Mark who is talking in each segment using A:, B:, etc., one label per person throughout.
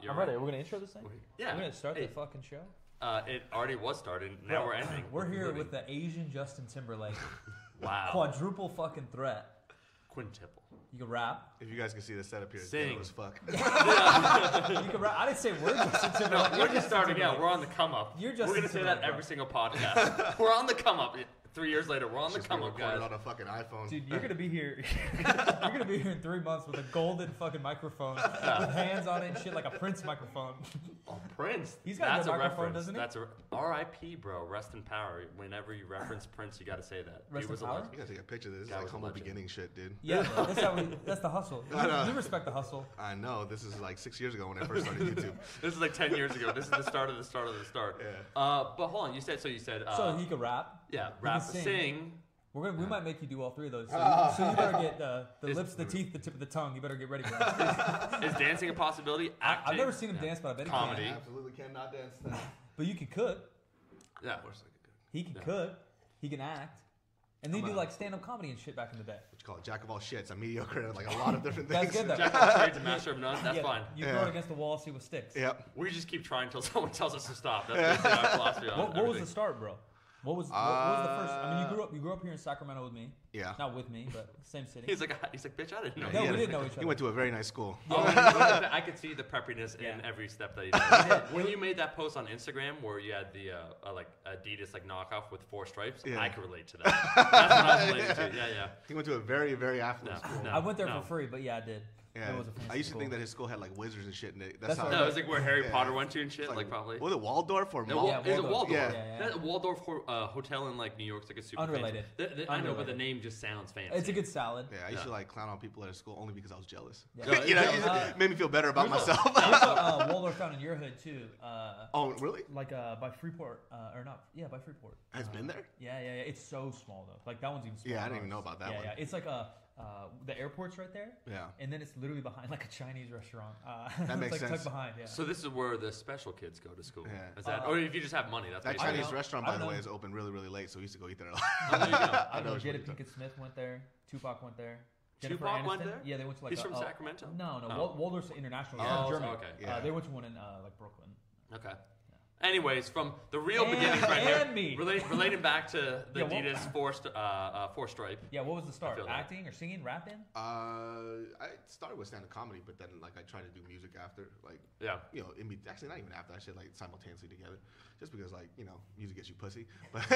A: I'm ready. We're gonna intro this thing.
B: Yeah.
A: We're gonna start the fucking show.
B: It already was started. Now we're ending.
A: We're here with the Asian Justin Timberlake.
B: Wow.
A: Quadruple fucking threat.
B: Quintuple.
A: You can rap.
C: If you guys can see the setup here,
B: Sing.
C: it was fuck.
A: You can rap. I didn't say we're Justin Timberlake.
B: We're just starting out. We're on the come up.
A: You're Justin
B: We're gonna say that
A: Timberlake,
B: every single podcast. We're on the come up. 3 years later, we're on the
C: Just
B: come
C: being
B: up,
C: recorded
B: guys.
C: on a fucking iPhone.
A: Dude, you're gonna be here. You're gonna be here in 3 months with a golden fucking microphone with hands on it and shit like a Prince microphone.
B: Oh, Prince.
A: He's got
B: That's
A: a good microphone,
B: reference.
A: doesn't he?
B: That's a R.I.P. bro. Rest in power. Whenever you reference Prince, you got to say that.
A: Rest
B: He was
A: in
B: a
A: power?
B: legend.
C: You gotta take a picture of this. This
B: Guy
C: is like
B: was a
C: humble
B: legend.
C: beginning shit, dude.
A: Yeah, bro. That's the hustle. You respect the hustle.
C: I know. This is like 6 years ago when I first started YouTube.
B: This is like 10 years ago. This is the start of the start of the start.
C: Yeah.
B: But hold on. You said.
A: So he could rap.
B: Yeah.
A: He
B: Rap.
A: can
B: Sing.
A: We might make you do all three of those. So you better get the lips, the teeth, the tip of the tongue. You better get ready for that.
B: Is dancing a possibility? Acting.
A: I've never seen him dance, but I bet he
B: Comedy.
A: can.
C: Absolutely cannot dance now.
A: But you can cook.
B: Yeah.
C: Of course I could.
A: He can cook. He can act. And then you do like stand-up comedy and shit back in the day.
C: What you call it? Jack of all shits. I'm mediocre at like a lot of different things.
A: That's good though.
B: Jack of trades and master of none. That's
A: Yeah,
B: fine.
A: You throw it against the wall, see what sticks.
C: Yep.
B: We just keep trying until someone tells us to stop. That's basically our philosophy on
A: What was the
B: everything.
A: start, bro? What was the first? I mean, you grew up here in Sacramento with me.
C: Yeah.
A: Not with me, but same city.
B: He's like, bitch, I didn't know.
A: No,
B: you.
A: we didn't know each
C: He
A: other.
C: went to a very nice school.
B: I could see the preppiness in
A: Yeah.
B: every step that he did. When you made that post on Instagram where you had the like Adidas like knockoff with 4 stripes,
C: Yeah.
B: I could relate to that. That's what I was relating to. Yeah.
C: He went to a very, very affluent
B: No,
C: school.
B: no.
A: I went there for free, but yeah, I did.
C: Yeah.
A: It was a fancy
C: I used to
A: school.
C: think that his school had like wizards and shit. And that's
A: That's
C: how.
A: what
B: No, it was like where Harry
C: Yeah.
B: Potter went to and shit,
C: It's
B: like probably.
C: Was it Waldorf or
B: No,
C: Mall?
A: Yeah,
B: is it
A: Waldorf.
B: Waldorf?
C: Yeah.
A: Yeah.
B: That Waldorf hotel in like New York's like a super
A: Unrelated.
B: fancy. I know, but the
A: Unrelated.
B: name just sounds fancy.
A: It's a good salad.
C: Yeah, I used to like clown on people at his school only because I was jealous.
A: Yeah.
B: No,
C: You know,
B: it's-
C: it made me feel better about
A: There's
C: myself.
A: There's a Waldorf found in your hood too.
C: Oh, really?
A: Like by Freeport, or not? Yeah, by Freeport.
C: Has been there?
A: Yeah. It's so small though. Like that one's even smaller.
C: Yeah, I didn't
A: than
C: even know
A: ours.
C: about that
A: yeah,
C: one.
A: Yeah, it's like the airport's right there.
C: Yeah.
A: And then it's literally behind like a Chinese restaurant.
C: That makes
A: it's like
C: sense.
A: tucked behind. Yeah.
B: So this is where the special kids go to school.
C: Yeah.
B: Is that, or if you just have money, that's
C: That
B: basically-
C: Chinese restaurant,
A: I
C: by the
A: know.
C: way, is open really, really late, so we used to go eat there a lot.
B: Oh, there you go.
A: I
C: know
A: know.
C: which
A: Jada
C: one you're
A: Pinkett Smith went there. Tupac went there. Jennifer
B: Tupac went
A: Aniston.
B: there?
A: Yeah, they went to like.
B: He's from Sacramento?
A: No.
B: Oh.
A: Waldorf's international.
B: Oh,
A: Yeah,
B: so
A: Germany.
B: okay.
C: Yeah.
A: They went to one in like Brooklyn.
B: Okay. Anyways, from the real
A: And-
B: beginnings right here,
A: and me.
B: Relating back to the
A: Yeah, what-
B: Adidas four stripe.
A: Yeah, what was the start?
B: feel that.
A: Acting or singing, rapping?
C: I started with stand-up comedy, but then like I tried to do music after, like
B: Yeah.
C: you know, actually not even after. I should like simultaneously together, just because like you know, music gets you pussy, but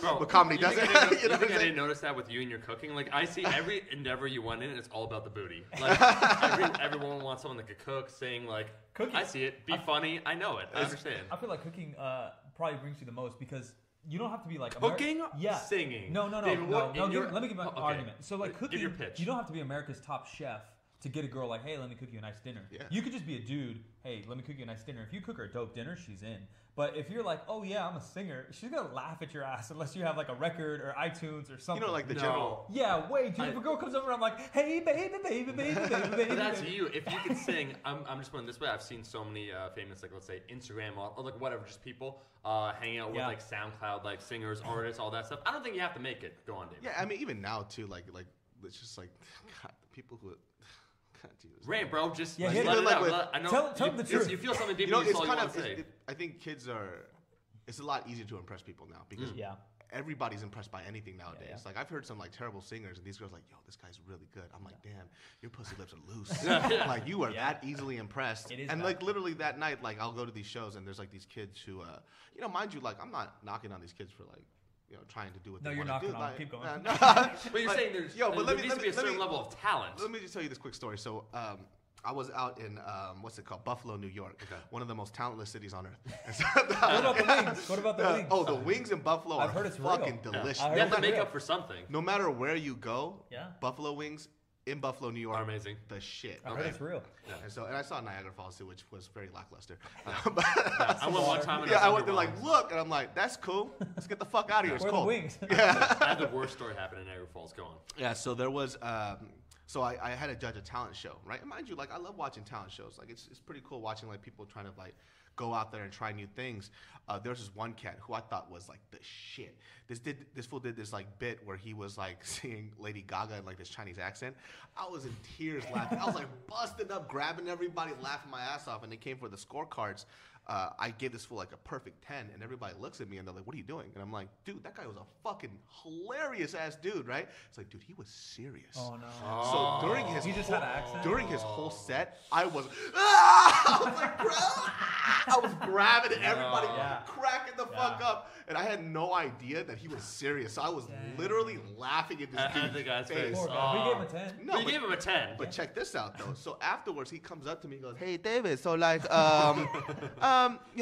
B: Bro,
C: but comedy
B: you think
C: doesn't.
B: I didn't,
C: You know
B: think
C: what
B: I
C: I'm
B: didn't
C: saying?
B: notice that with you and your cooking? Like I see every endeavor you went in, it's all about the booty. Like everyone wants someone that could cook, sing. Like
A: Cooking.
B: I see it. Be funny. I know it. I understand.
A: I feel like cooking probably brings you the most because you don't have to be like
B: Cooking,
A: Yeah.
B: singing.
A: No,
B: David, what in your-
A: let me give my
B: okay.
A: argument. So like
B: Give
A: cooking,
B: your pitch.
A: you don't have to be America's top chef to get a girl like, hey, let me cook you a nice dinner.
C: Yeah.
A: You could just be a dude. Hey, let me cook you a nice dinner. If you cook her a dope dinner, she's in. But if you're like, oh yeah, I'm a singer, she's gonna laugh at your ass unless you have like a record or iTunes or something.
C: You know, like the
B: No.
C: general.
A: Yeah, wait, dude. If a girl comes over, I'm like, hey, baby, baby, baby, baby, baby.
B: But that's
A: baby.
B: you. If you can sing, I'm just putting it this way. I've seen so many famous, like let's say Instagram or like whatever, just people hanging out with
A: Yeah.
B: like SoundCloud, like singers, artists, all that stuff. I don't think you have to make it. Go on, David.
C: Yeah, I mean even now too, like it's just like God, the people who. God, Jesus.
B: Rant, bro. Just,
A: Yeah,
B: just
A: hit
B: let
C: it.
B: it
C: Like
B: out.
C: with-
B: I know
A: Tell them the truth.
B: You feel something deep
C: You know,
B: in
C: it's
B: all you
C: kind
B: want
C: of.
B: to say.
C: I think kids are. It's a lot easier to impress people now because
A: Yeah.
C: everybody's impressed by anything nowadays.
A: Yeah.
C: Like I've heard some like terrible singers, and these girls like, yo, this guy's really good. I'm like, damn, your pussy lips are loose.
B: Yeah.
C: Like you are
A: Yeah.
C: that easily impressed.
A: It is
C: and
A: that.
C: like literally that night, like I'll go to these shows, and there's like these kids who, you know, mind you, like I'm not knocking on these kids for like. You know, trying to do what
A: No,
C: they
A: you're
C: want to do.
A: knocking on
C: Like,
A: them. Keep going.
C: no.
B: But you're
C: Like,
B: saying there's
C: yo, but
B: there
C: let me-
B: needs to be a
C: let me-
B: certain level of talent.
C: Let me just tell you this quick story. So, I was out in what's it called, Buffalo, New York,
B: Okay.
C: one of the most talentless cities on earth. And so-
A: What about the wings? What about the wings?
C: Oh, the wings in Buffalo
A: I've
C: are
A: heard it's
C: fucking
A: real.
C: delicious.
A: I
B: You
A: heard
B: have to
A: it's
B: make
A: real.
B: up for something.
C: No matter where you go,
A: Yeah.
C: Buffalo wings in Buffalo, New York,
B: Are amazing.
C: the shit.
A: I heard it's real.
C: And I saw Niagara Falls too, which was very lackluster.
B: I went one time and
C: Yeah, I
B: was
C: went there like,
B: underwhelmed.
C: look, and I'm like, that's cool. Let's get the fuck out of here. It's
A: Where are the
C: cold.
A: wings?
B: I had the worst story happen in Niagara Falls. Go on.
C: Yeah, so there was, so I had to judge a talent show, right? And mind you, like I love watching talent shows. Like it's pretty cool watching like people trying to like go out there and try new things. There's this one cat who I thought was like the shit. This fool did this like bit where he was like singing Lady Gaga in like this Chinese accent. I was in tears laughing. I was like busting up, grabbing everybody, laughing my ass off. And they came for the scorecards. I gave this fool like a perfect 10, and everybody looks at me and they're like, "What are you doing?" And I'm like, "Dude, that guy was a fucking hilarious ass dude, right?" It's like, dude, he was serious.
A: Oh no.
C: So during his
A: He just had an accent?
C: during his whole set, I was I was like, I was grabbing everybody,
A: Yeah.
C: cracking the fuck up, and I had no idea that he was serious. So I was literally laughing at this
B: At the
C: dude's
B: guy's
C: face.
B: face.
A: Poor guy. We gave him a 10.
C: No,
B: But you gave him a 10.
C: but check this out though. So afterwards, he comes up to me and goes, "Hey David, so like,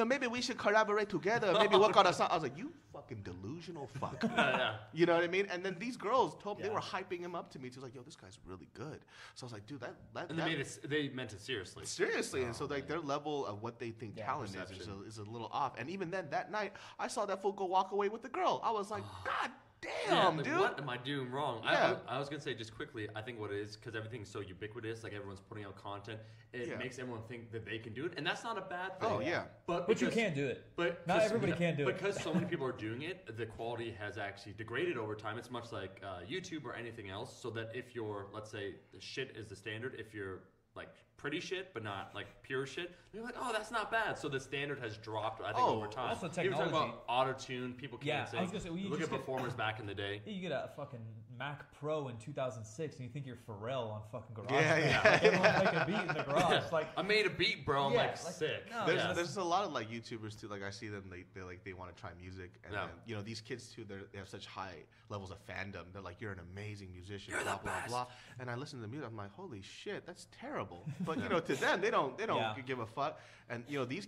C: maybe we should collaborate together. Maybe work on a song." I was like, "You fucking delusional fuck."
B: Yeah.
C: You know what I mean? And then these girls told me, they
A: Yeah.
C: were hyping him up to me. She was like, "Yo, this guy's really good." So I was like, "Dude,
B: And they meant it seriously.
C: seriously." And so like their level of what they think
A: Yeah,
C: talent
B: perception.
C: is a little off. And even then, that night, I saw that fool go walk away with the girl. I was like, "God
B: Yeah,
C: damn,
B: like,
C: dude."
B: what am I doing wrong?
C: Yeah.
B: I was gonna say just quickly. I think what it is because everything's so ubiquitous, like everyone's putting out content. It
C: Yeah.
B: makes everyone think that they can do it, and that's not a bad thing.
C: Oh yeah.
B: but
A: But you
B: because-
A: can't do it.
B: But
A: Not
B: 'cause-
A: everybody can do it.
B: because so many people are doing it. The quality has actually degraded over time. It's much like YouTube or anything else. So that if you're, let's say, the shit is the standard. If you're like pretty shit, but not like pure shit, you're like, oh, that's not bad. So the standard has dropped. I think over time.
A: also
B: You're talking
A: technology.
B: about auto-tune. People can't
A: Yeah,
B: sing.
A: I was gonna say, well, you
B: Look
A: just
B: at
A: get-
B: performers back in the day.
A: You get a fucking Mac Pro in 2006 and you think you're Pharrell on fucking Garage.
C: Yeah,
A: Band.
C: yeah,
A: Like, everyone's making a beat in the garage. Like,
B: I made a beat, bro. I'm
A: Yeah,
B: like
A: like,
B: sick.
A: no,
C: There's,
A: yeah.
C: there's a lot of like YouTubers too. Like I see them, they want to try music, and
B: Yeah.
C: then, these kids too. They have such high levels of fandom. They're like, "You're an amazing musician."
B: You're
C: blah
B: the
C: blah
B: best.
C: blah. And I listen to the music. I'm like, "Holy shit, that's terrible." But to them, they don't
A: Yeah.
C: give a fuck. And these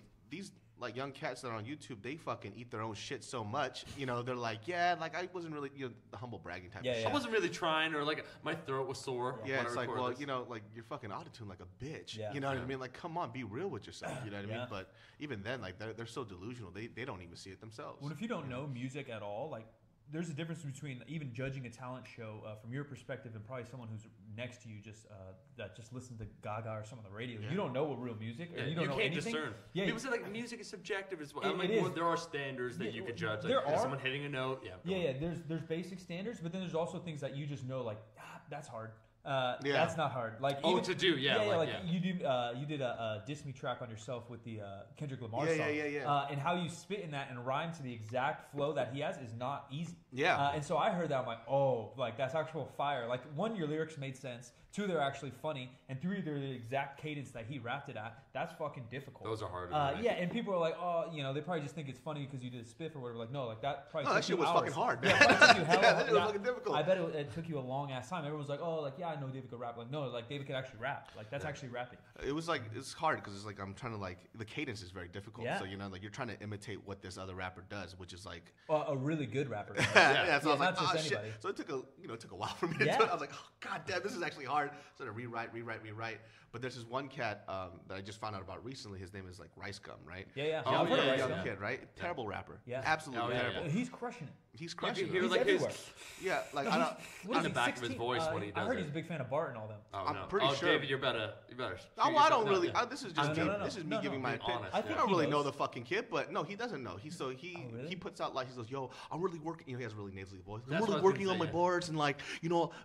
C: like young cats that are on YouTube, they fucking eat their own shit so much. They're like, "Yeah, like I wasn't really the humble bragging type
A: Yeah,
C: of
A: yeah.
C: shit."
B: I wasn't really trying, or like my throat was sore.
C: Yeah,
B: when
C: it's
B: I
C: like,
B: recorded
C: well,
B: this.
C: like you're fucking autotune like a bitch.
A: Yeah.
C: You know what I
B: Yeah.
C: mean? Like, come on, be real with yourself. You know what I
A: Yeah.
C: mean? But even then, like they're so delusional, they don't even see it themselves.
A: well, if you don't know music at all, like, there's a difference between even judging a talent show from your perspective and probably someone who's next to you that just listens to Gaga or some on the radio.
C: Yeah.
A: You don't know what real music, or
B: Yeah,
A: you don't know
B: can't
A: anything.
B: discern.
A: Yeah,
B: People say like music is subjective as well.
A: It-
B: I'm like,
A: it
B: well,
A: is.
B: there are standards that
A: Yeah,
B: you could judge. Like,
A: there
B: is
A: are.
B: someone hitting a note? Yeah. go
A: Yeah,
B: on.
A: yeah. There's basic standards, but then there's also things that you just know, like, that's hard.
C: Yeah.
A: That's not hard. Like,
B: Oh,
A: even,
B: to do, yeah,
A: like
B: yeah.
A: you did a diss me track on yourself with the Kendrick Lamar
C: Yeah,
A: song.
C: yeah.
A: And how you spit in that and rhyme to the exact flow that he has is not easy.
C: Yeah.
A: And so I heard that, I'm like, oh, like that's actual fire. Like, one, your lyrics made sense. Two, they're actually funny. And three, they're the exact cadence that he rapped it at. That's fucking difficult.
B: Those are hard. to do.
A: Yeah, and people are like, oh, they probably just think it's funny because you did a spiff or whatever. Like, no, like that probably
C: No,
A: took
C: that shit
A: you
C: was
A: hours.
C: fucking hard,
A: Yeah,
C: man.
A: it probably took you hella-
C: Yeah, that shit was fucking difficult.
A: I bet it took you a long ass time. Everyone's like, oh, like, yeah, I know David could rap. Like, no, like David could actually rap. Like, that's actually rapping.
C: It was like it's hard because it's like I'm trying to like the cadence is very difficult.
A: Yeah.
C: So like you're trying to imitate what this other rapper does, which is like
A: A really good rapper.
C: yeah. So I was
A: Yeah,
C: like,
A: not just
C: oh shit.
A: anybody.
C: So it took a while for me to
A: Yeah.
C: do it. I was like, oh god damn, this is actually hard. So to rewrite. But there's this one cat that I just found out about recently. His name is like Rice Gum, right?
A: Yeah.
B: Oh,
A: I've heard of
B: yeah,
A: Rice
C: Young
A: Gum.
C: kid, right? Terrible rapper.
A: Yeah.
C: Absolutely
B: Oh, yeah,
C: terrible.
B: yeah.
A: He's crushing it.
C: He's
B: You
C: crushing
B: can hear
C: it.
A: He's
B: like his.
A: everywhere.
C: Yeah, like
A: No,
C: I
A: he's-
C: don't.
A: what is
B: the
A: he,
B: back of his
A: 16?
B: voice when he
A: I
B: does
A: heard
B: it.
A: he's a big fan of Bart and all them.
B: Oh,
C: I'm
B: no.
C: pretty
B: oh,
C: sure.
B: David, you better.
C: Oh, well, I don't really. This is just
A: No, no.
C: this is me
A: No,
C: giving
A: no.
C: my
B: Be
C: opinion.
B: honest,
A: I
B: yeah.
A: think
C: I don't
A: he
C: really know
A: knows.
C: the fucking kid, but no, he doesn't know. He
A: really?
C: he puts out like he goes, "Yo, I'm really working." He has a really nasally voice.
B: That's
C: I'm
B: what I
C: really
B: was
C: working
B: gonna
C: on
B: say,
C: my
B: yeah.
C: boards and like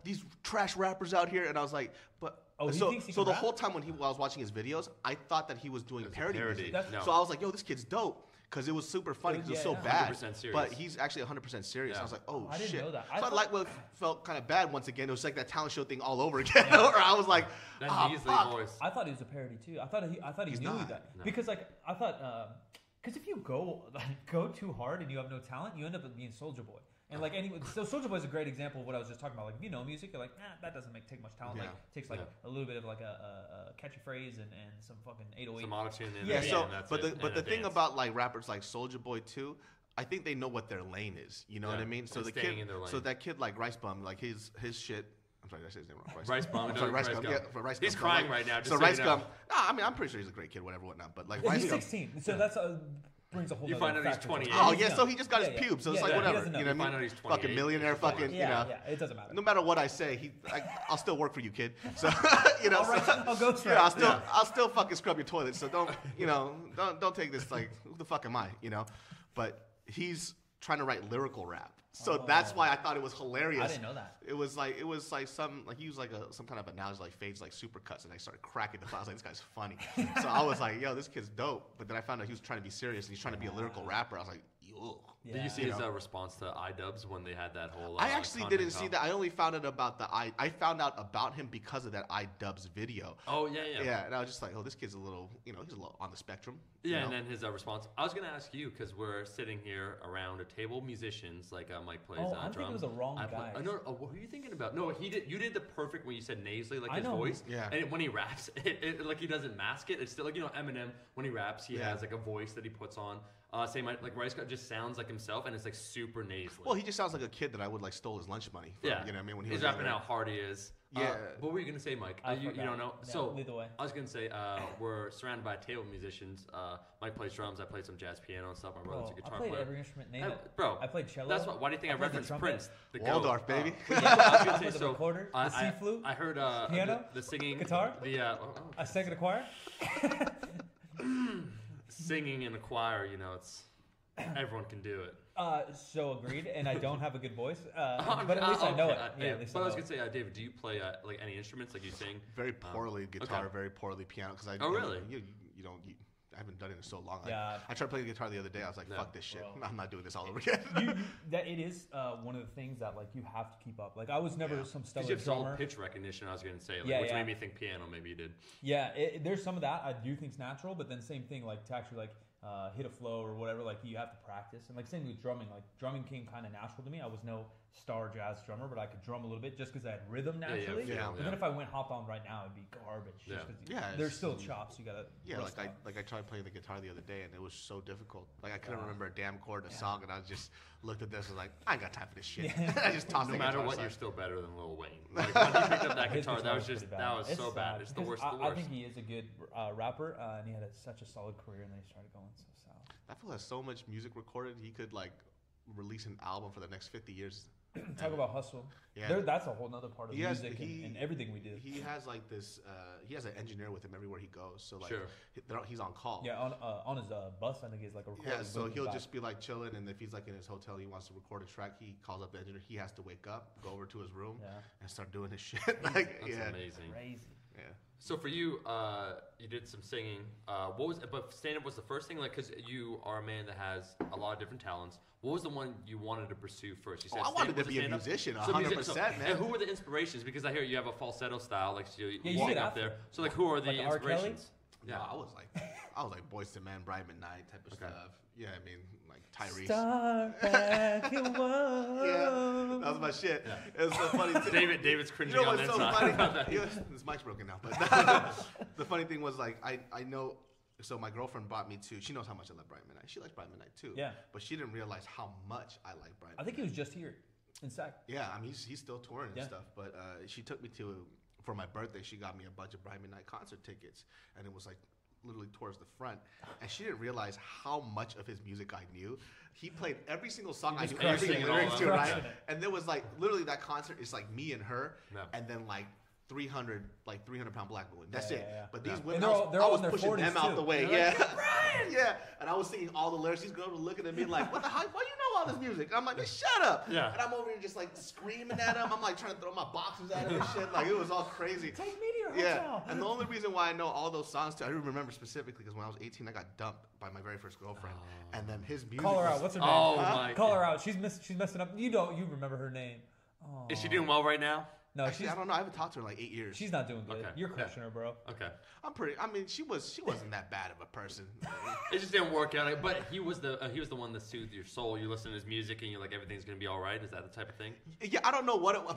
C: these trash rappers out here. And I was like, but
A: Oh, he
C: so
A: thinks he
C: so
A: can
C: the
A: rap?
C: whole time when I was watching his videos, I thought that he was doing
B: It's a
C: parody
B: parody.
C: music.
A: That's-
B: No.
C: So I was like, "Yo, this kid's dope." Because it was super funny, because it was
A: Yeah,
C: so
A: yeah.
C: bad.
B: 100% serious.
C: But he's actually 100% serious.
B: Yeah.
C: I was like, oh,
A: I didn't
C: shit.
A: know that.
C: So
A: I
C: I
A: thought-
C: like what felt kind of bad once again. It was like that talent show thing all over again. Or I was like,
B: That
C: ah,
B: measly
C: fuck.
B: voice.
A: I thought he was a parody too. I thought he
C: He's
A: knew
C: not.
A: that
B: No.
A: because like I thought because if you go too hard and you have no talent, you end up being Soulja Boy. And like so Soulja Boy is a great example of what I was just talking about. Like if you know music, you're like, that doesn't take much talent.
C: Yeah.
A: Like it takes like a little bit of like a catchy phrase and some fucking 808.
B: Some auto-tune in
C: Yeah,
B: there,
C: so
B: and that's
C: but
B: it,
C: the
B: and a
C: thing
B: dance.
C: about like rappers like Soulja Boy too, I think they know what their lane is. You know what I
B: Yeah,
C: mean? So
B: and
C: the
B: staying
C: kid,
B: in their
C: so
B: lane.
C: that kid like Rice Bum, like his shit. I'm sorry, did I say his name wrong?
B: Rice Bum.
C: I'm sorry,
B: no,
C: Rice
B: Rice
C: Gum.
B: Gum.
C: Yeah, for Rice
B: He's
C: Gum.
B: crying
C: Like,
B: right now. Just
C: so
B: so
C: Rice
B: you know.
C: Gum. No, I mean I'm pretty sure he's a great kid, whatever, whatnot. But like Rice
A: He's
C: Gum.
A: 16, so that's brings a whole.
B: You
A: nother
B: find out he's
A: factor to it.
B: 28.
C: Oh
A: He's
C: yeah,
A: young.
C: so he just got his
A: Yeah,
C: pubes, so
A: yeah,
C: it's like
A: yeah, he
C: whatever.
A: doesn't know.
C: You know
B: You
C: what I
B: find out
C: mean?
B: he's 28.
C: Fucking millionaire,
B: It's fine.
C: fucking
A: Yeah, it doesn't matter.
C: No matter what I say, I'll still work for you, kid. So
A: I'll go
C: yeah, I'll still fucking scrub your toilet. So don't take this like who the fuck am I? But he's trying to write lyrical rap. So that's why I thought it was hilarious.
A: I didn't know that.
C: It was like some like he used like some kind of analogy like fades like supercuts, and I started cracking the. I was like, this guy's funny. So I was like, yo, this kid's dope. But then I found out he was trying to be serious and he's trying to be a lyrical rapper. I was like, yo.
A: Yeah.
B: Did you see his response to iDubbbz when they had that whole?
C: I actually didn't see that. I only found out about I found out about him because of that iDubbbz video.
B: Oh yeah.
C: Yeah, and I was just like, oh, this kid's a little, he's a little on the spectrum.
B: Yeah, and then his response. I was gonna ask you because we're sitting here around a table of musicians, like Mike plays
A: I'm
B: drums.
A: thinking it was the wrong guy.
B: I know. What were you thinking about? No, he did. You did the perfect when you said nasally, like
A: I
B: his
A: know.
B: voice.
C: Yeah.
B: And when he raps, it like he doesn't mask it. It's still like Eminem when he raps, he has like a voice that he puts on. Same like Rice Scott just sounds like himself, and it's like super nasally.
C: Well, he just sounds like a kid that I would like stole his lunch money. From,
B: yeah,
C: you know what I mean? When he
B: he's
C: was
B: rapping how hard he is.
C: Yeah.
B: What were you gonna say, Mike? You don't know.
A: Yeah,
B: So
A: lead the way.
B: I was gonna say we're surrounded by a table of musicians. Mike plays drums. I played some jazz piano and stuff. My brother's a guitar
A: I played
B: player.
A: every instrument. Name it.
B: Bro,
A: I played cello.
B: That's why do you think I
A: played the
B: referenced
A: trumpet.
B: Prince? The
C: Waldorf,
B: goat.
C: baby.
B: Yeah, I was gonna
A: I
B: say,
A: played the
B: so
A: recorder, the C flute,
B: I heard
A: piano,
B: the singing,
A: guitar,
B: the
A: I sang in a choir.
B: singing in a choir. It's everyone can do it.
A: So agreed, and I don't have a good voice, but at least I know it. Yeah, at least
B: but I was
A: know
B: gonna say, David, do you play like any instruments? Like you sing?
C: Very poorly guitar,
B: okay.
C: very poorly piano. Because
B: Oh, really?
C: I haven't done it in so long.
A: Yeah.
C: I tried playing guitar the other day. I was like,
B: Yeah.
C: fuck this shit.
A: Bro.
C: I'm not doing this all over again.
A: that it is one of the things that like you have to keep up. Like I was never some
B: Because
A: stellar
B: you have
A: drummer.
B: solid pitch recognition. I was gonna say,
A: Yeah,
B: made me think piano. Maybe you did.
A: Yeah, there's some of that I do think's natural, but then same thing like to actually like hit a flow or whatever, like you have to practice. And like same with drumming, like drumming came kind of natural to me. I was no star jazz drummer, but I could drum a little bit just because I had rhythm naturally.
C: Yeah.
A: But then if I went hopped on right now, it'd be garbage.
B: Yeah.
A: Just
C: Yeah,
A: there's
C: it's-
A: still chops you gotta.
C: Yeah,
A: rust
C: like
A: out.
C: I tried playing the guitar the other day, and it was so difficult. Like I couldn't remember a damn chord in a song, and I just looked at this and was like, I ain't got time for this shit. I just tossed
B: No
C: the
B: matter
C: guitar
B: what,
C: aside.
B: you're still better than Lil Wayne. Like when he picked up that
A: His
B: guitar, that was
A: pretty
B: just
A: bad.
B: that was so
A: sad,
B: bad. It's the
A: because
B: worst.
A: I think he is a good rapper, and he had such a solid career, and then he started going so south.
C: That fool has so much music recorded. He could like release an album for the next 50 years.
A: Talk about hustle.
C: Yeah.
A: That's a whole nother part of
C: He has-
A: music
C: he-
A: and everything we do.
C: He has like this. He has an engineer with him everywhere he goes. So like,
B: Sure.
C: he's on call.
A: Yeah, on his bus, I think he's like a recording.
C: Yeah, so
A: booth in
C: he'll
A: the back.
C: just be like chilling, and if he's like in his hotel, he wants to record a track. He calls up the engineer. He has to wake up, go over to his room,
A: Yeah.
C: and start doing his shit. Like,
B: That's
C: yeah,
B: amazing.
A: Crazy.
C: yeah.
B: So for you, you did some singing. What was? But stand up was the first thing, like, because you are a man that has a lot of different talents. What was the one you wanted to pursue first? You said
C: I wanted
B: stand-up
C: to
B: was
C: be a
B: stand-up?
C: musician,
B: So
C: 100%, man.
B: And who were the inspirations? Because I hear you have a falsetto style, like so you
A: Yeah, you
B: walk
A: did
B: up
A: after.
B: there. So like, who are the
A: Like R. Kelly?
B: inspirations?
C: Yeah, I was like Boyz II Men, Brian McKnight type of
B: Okay.
C: stuff. Yeah, I mean like Tyrese.
A: Start back and whoa.
C: Yeah, that was my shit.
B: Yeah.
C: It was so funny. Too.
B: David's cringing
C: You know
B: on
C: what's
B: that
C: so
B: side.
C: funny? This mic's broken now, but the funny thing was like I know. So my girlfriend brought me to. She knows how much I love Brian McKnight. She likes Brian McKnight too.
A: Yeah.
C: But she didn't realize how much I like Brian.
A: I think he was just here in Sac.
C: Yeah, I mean he's still touring and
A: Yeah.
C: stuff. But she took me to for my birthday. She got me a bunch of Brian McKnight concert tickets, and it was like literally towards the front. And she didn't realize how much of his music I knew. He played every single song I
A: was
C: knew,
A: crushing
C: every
B: it
C: single
B: all
C: lyrics
B: up.
C: to, right?
A: Crushing it.
C: And there was like literally that concert is like me and her,
B: Yeah.
C: and then like 300-pound black women. That's
A: Yeah,
C: it.
A: yeah, yeah.
C: But these
B: Yeah.
C: women,
A: And they're
C: I
A: all
C: was
A: in their
C: pushing
A: 40s
C: them out
A: too.
C: the way.
A: They're
C: Yeah, yeah. And I was singing all the lyrics. These girls were looking at me like, "What the hell? Why you know all this music?" And I'm like, "Just shut up."
B: Yeah.
C: And I'm over here just like screaming at him. I'm like trying to throw my boxes at him and shit. Like it was all crazy.
A: Take me to your
C: Yeah,
A: hotel.
C: and the only reason why I know all those songs, too, I remember specifically because when I was 18, I got dumped by my very first girlfriend, and then his music.
A: Call her
C: was-
A: out. What's her name?
B: Oh my!
A: Call her out. She's messing up. You remember her name? Oh.
B: Is she doing well right now?
A: No,
C: Actually, I don't know. I haven't talked to her in like 8 years.
A: she's not doing good.
B: Okay.
A: You're crushing her, bro.
B: Okay.
C: I'm pretty. I mean, she wasn't that bad of a person.
B: It just didn't work out. But he was the one that soothed your soul. You listen to his music and you're like, everything's gonna be all right. Is that the type of thing?
C: Yeah, I don't know what it was.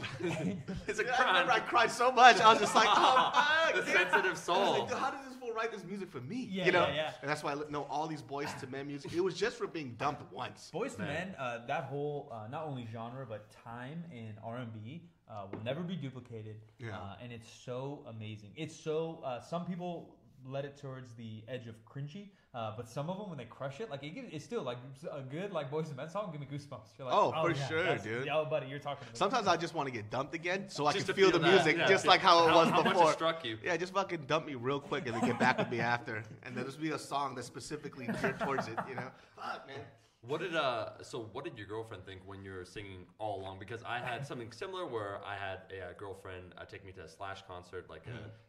B: It's a
C: I
B: crime.
C: remember I cried so much. I was just like, oh fuck.
B: The
C: dude.
B: sensitive
C: I was
B: soul.
C: like, dude, how did this fool write this music for me?
A: Yeah,
C: you know?
A: yeah.
C: And that's why I know all these Boys to Men music. It was just for being dumped once.
A: Boys to
B: Man.
A: Men, that whole not only genre but time in R&B will never be duplicated.
C: Yeah.
A: And it's so amazing. It's so some people led it towards the edge of cringy, But some of them, when they crush it, like it's still like a good like Boys and Men song. Give me goosebumps. You're like,
C: Oh, for sure, dude.
A: Oh, buddy, you're talking. About
C: Sometimes I just want to get dumped again, so I
B: Just
C: can
B: to
C: feel the
B: that.
C: music,
B: Yeah.
C: just like how it was
B: How
C: before.
B: much it struck you?
C: Yeah, just fucking dump me real quick and then get back with me after, and then there's be a song that's specifically geared towards it. You know, fuck, man.
B: What did your girlfriend think when you were singing all along? Because I had something similar where I had a girlfriend take me to a Slash concert, like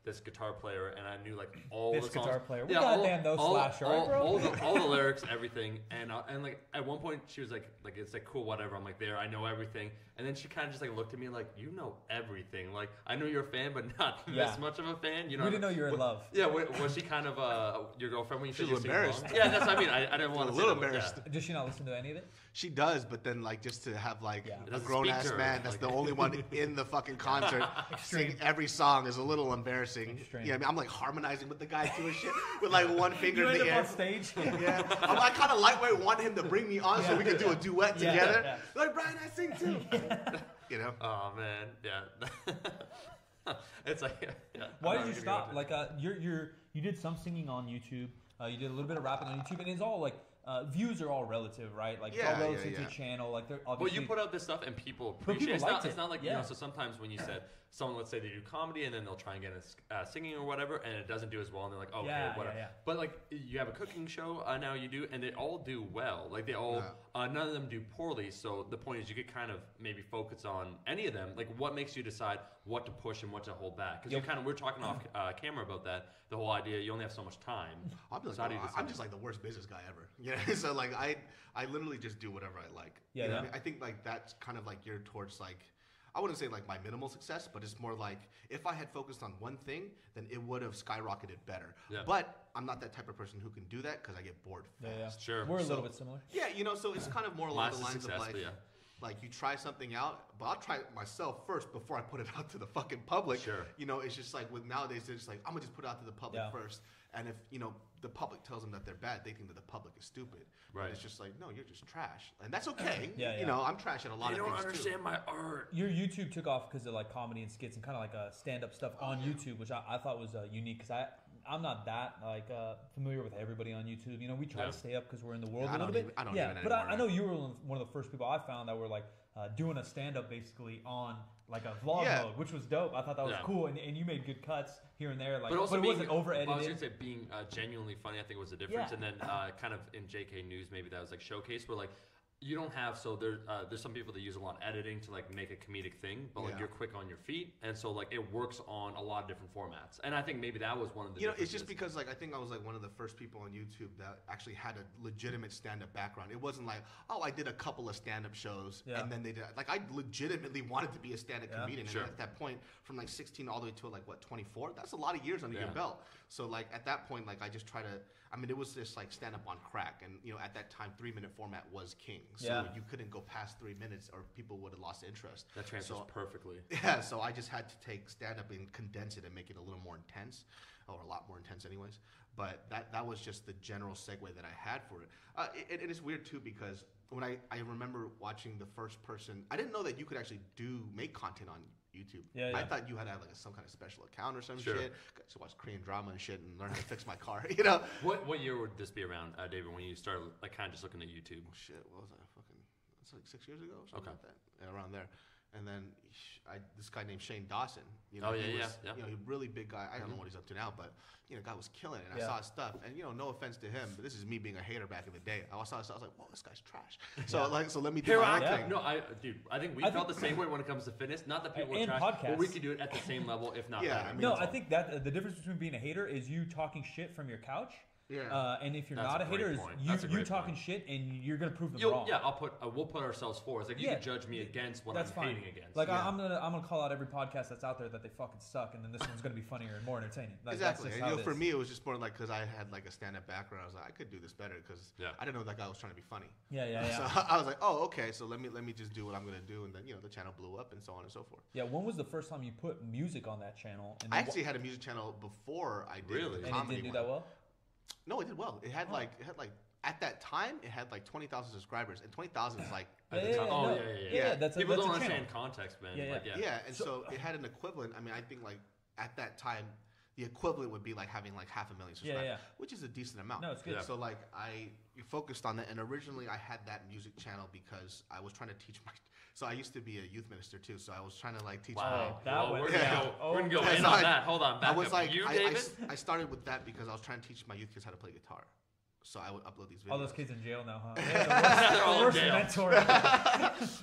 B: this guitar player, and I knew like all
A: this
B: the songs.
A: guitar player. We goddamn those Slash, right, bro?
B: All the lyrics, everything, and like at one point she was like it's like cool, whatever. I'm like there, I know everything, and then she kind of just like looked at me like you know everything. Like I know you're a fan, but not this much of a fan. You know,
A: we didn't know you were in love.
B: Yeah, was she kind of your girlfriend when you said
C: She was
B: you were singing
C: embarrassed.
B: along? Yeah, that's what I mean. I didn't want
C: A
B: to
C: little
B: say that,
C: embarrassed.
B: yeah.
A: Does she not listen to any of it?
C: She does, but then like just to have like
B: It
C: a
B: doesn't
C: grown
B: speak
C: ass
B: to her,
C: man that's
B: like-
C: the only one in the fucking concert sing every song is a little embarrassing.
A: Extreme.
C: Yeah, I mean, I'm like harmonizing with the guy too and shit with like one finger
A: You
C: in
A: end
C: the
A: up
C: air.
A: on stage.
C: Yeah, I kind of lightway want him to bring me on so we could do a duet
A: Yeah,
C: together.
A: yeah.
C: Like Brian, I sing too. You know.
B: Oh man, yeah. It's like yeah.
A: Why
B: I'm
A: did you
B: not
A: stop?
B: gonna go
A: Like, you did some singing on YouTube. You did a little bit of rapping on YouTube, and it's all like views are all relative, right? Like, it's
C: Yeah,
A: all
C: yeah,
A: relative
C: yeah.
A: to channel. Like, they're
B: Well,
A: obviously.
B: you put out this stuff and people
A: But
B: appreciate
A: people
B: it.
A: liked
B: It's not like,
A: yeah.
B: so sometimes when you said, someone, let's say they do comedy and then they'll try and get us singing or whatever, and it doesn't do as well, and they're like, okay,
A: Yeah,
B: whatever.
A: yeah.
B: But like, you have a cooking show now you do, and they all do well. Like, they all, none of them do poorly, so the point is you could kind of maybe focus on any of them. Like, what makes you decide what to push and what to hold back? Because we're talking off camera about that, the whole idea, you only have so much time.
C: I'm just,
B: So how do you
C: I'm
B: decide?
C: just like the worst business guy ever. Yeah, so like I literally just do whatever I like.
A: Yeah,
C: You know
A: yeah.
C: what I mean? I think like that's kind of like geared towards like I wouldn't say like my minimal success, but it's more like if I had focused on one thing, then it would have skyrocketed better.
B: Yeah.
C: But I'm not that type of person who can do that because I get bored fast.
A: Yeah.
B: Sure.
A: We're a
C: So-
A: little bit similar.
C: Yeah, you know, so it's kind of more along the
B: Last
C: lines
B: success,
C: of like,
B: but yeah.
C: like you try something out, but I'll try it myself first before I put it out to the fucking public.
B: Sure.
C: You know, it's just like with nowadays, they're just like, I'm gonna just put it out to the public
A: Yeah.
C: first. And if, you know, the public tells them that they're bad, they think that the public is stupid.
B: Right.
C: And it's just like, no, you're just trash. And that's okay.
A: Yeah,
C: You
A: yeah.
C: know, I'm trash at a lot
B: You
C: of
B: don't
C: things
B: understand my art.
A: Your YouTube took off because of like comedy and skits and kind of like stand-up stuff on YouTube, which I thought was unique because I'm not that like familiar with everybody on YouTube. You know, we try
B: Yeah.
A: to stay up because we're in the world
C: Yeah,
A: a little bit.
C: I don't
A: yeah,
C: even
A: but
C: anymore,
A: I know you were one of the first people I found that were like doing a stand-up basically on like a vlog
C: Yeah.
A: mode, which was dope. I thought that was
B: Yeah.
A: cool, and you made good cuts here and there. Like,
B: But also
A: it wasn't over-edited.
B: I was gonna say being genuinely funny. I think was the difference.
A: Yeah.
B: And then kind of in JK News, maybe that was like showcase where like you don't have there's some people that use a lot of editing to like make a comedic thing, but like
C: Yeah.
B: you're quick on your feet, and so like it works on a lot of different formats. And I think maybe that was one of the
C: You know, it's just
B: differences.
C: because like I think I was like one of the first people on YouTube that actually had a legitimate stand-up background. It wasn't like, oh, I did a couple of stand-up shows
A: Yeah.
C: and then they did like I legitimately wanted to be a stand-up
A: Yeah.
C: comedian.
B: Sure.
C: And at that point, from like 16 all the way to like what 24, that's a lot of years under your
B: Yeah.
C: belt. So like at that point, like I just try to. I mean, it was just like stand-up on crack, and you know, at that time, 3-minute format was king. So
A: Yeah.
C: you couldn't go past 3 minutes, or people would have lost interest.
B: that transfers
C: So-
B: perfectly.
C: Yeah, so I just had to take stand-up and condense it and make it a little more intense, or a lot more intense anyways. But that was just the general segue that I had for it. It is weird too because when I remember watching the first person, I didn't know that you could actually make content on YouTube.
A: Yeah,
C: I
A: yeah.
C: thought you had to have like some kind of special account or some
B: Sure.
C: shit. Got to watch Korean drama and shit and learn how to fix my car, you know?
B: What year would this be around, David? When you started like kind of just looking at YouTube?
C: Shit, what was that? It's like 6 years ago or something
B: Okay.
C: like that. Yeah, around there. And then this guy named Shane Dawson. You know,
B: Oh, yeah,
C: he
B: yeah,
C: was,
B: yeah.
C: You know, he really big guy. I don't know what he's up to now, but you know, guy was killing it. And
A: Yeah.
C: I saw his stuff. And you know, no offense to him, but this is me being a hater back in the day. I saw his stuff, I was like, whoa, this guy's trash. So so let me do
B: Here
C: my
B: I
C: own
A: Yeah.
C: thing.
B: No, I think we
A: I
B: felt
A: think-
B: the same way when it comes to fitness. Not that people are
A: And
B: trash, but
A: podcasts.
B: we could do it at the same level, if not
C: Yeah,
B: better.
C: I mean,
A: No,
C: that's
A: I
C: all.
A: think that the difference between being a hater is you talking shit from your couch.
C: Yeah.
A: And if you're
B: That's
A: not
B: a
A: a hater,
B: great
A: is
B: point.
A: you
B: That's a great
A: talking
B: point.
A: shit and you're gonna prove them wrong.
B: Yeah, we'll put ourselves forward. Like you
A: Yeah.
B: can judge me against what
A: That's
B: I'm
A: fine.
B: hating against.
A: Like
C: Yeah.
A: I'm gonna call out every podcast that's out there that they fucking suck, and then this one's gonna be funnier and more entertaining. Like,
C: Exactly.
A: That's
C: And,
A: just
C: you
A: how
C: know, for
A: it is.
C: me, it was just more like because I had like a stand-up background. I was like, I could do this better because
B: Yeah.
C: I didn't know that guy was trying to be funny.
A: Yeah, yeah, yeah.
C: So I was like, oh, okay. So let me just do what I'm gonna do, and then you know the channel blew up and so on and so forth.
A: Yeah, when was the first time you put music on that channel? And
C: I
A: then
C: actually had a music channel before I did
B: Really?
C: the
A: and it
C: comedy
A: didn't do
C: one.
A: that well.
C: No, it did well. It had
A: Oh.
C: like at that time it had like 20,000 subscribers, and 20,000 is like
A: Yeah,
C: at the
A: yeah,
C: time.
B: Oh,
A: no.
B: yeah.
C: Yeah.
A: That's
B: People
A: that's
B: don't
A: a
B: understand
A: channel.
B: context, man.
A: Yeah, yeah.
B: Like,
C: Yeah, and so it had an equivalent. I mean, I think like at that time the equivalent would be like having like 500,000 subscribers, which is a decent amount.
A: No, it's good.
C: So like I focused on that, and originally I had that music channel because I was trying to teach my. So I used to be a youth minister too, so I was trying to like teach.
B: Wow,
A: we're
B: gonna go in on that. Hold on, back
C: I was
B: up.
C: like,
B: You, David?
C: I started with that because I was trying to teach my youth kids how to play guitar. So I would upload these videos.
A: All those kids in jail now, huh?
B: They're all in
A: Worst
B: jail.
A: mentor.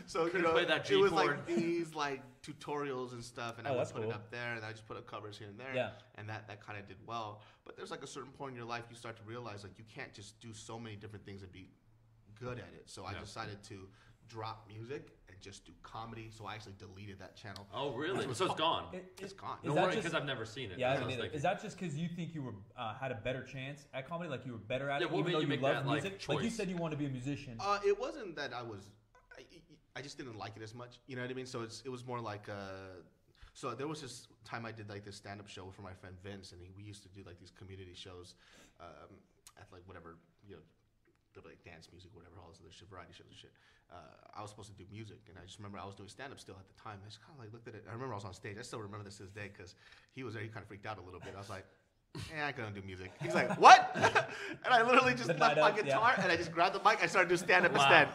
C: So
B: Couldn't play that
C: it was
B: G chord.
C: like these like tutorials and stuff, and I would
A: that's
C: put
A: cool.
C: it up there, and I just put up covers here and there,
A: Yeah.
C: and that kind of did well. But there's like a certain point in your life you start to realize like you can't just do so many different things and be good at it. So I decided to drop music and just do comedy. So I actually deleted that channel.
B: Oh, really? So it's gone.
C: It's gone.
B: No worry, because I've never seen it.
A: Yeah, I
B: That's
A: didn't
B: what
A: either.
B: thinking.
A: Is that just because you think you were had a better chance at comedy, like you were better at
B: Yeah,
A: it,
B: what
A: even
B: made
A: though
B: you
A: you
B: make
A: love
B: that, like,
A: music? Like you
B: choice?
A: said, you want to be a musician.
C: It wasn't that I just didn't like it as much. You know what I mean? So it was more like so there was this time I did like this stand-up show for my friend Vince, and we used to do like these community shows at like whatever, you know, like dance music, whatever, all this other shit, variety shows and shit. I was supposed to do music, and I just remember I was doing stand-up still at the time. I just kind of like looked at it. I remember I was on stage. I still remember this to this day because he was there. He kind of freaked out a little bit. I was like, I couldn't do music. He's like, what? And I literally just left my guitar and I just grabbed the mic. I started doing stand-up instead.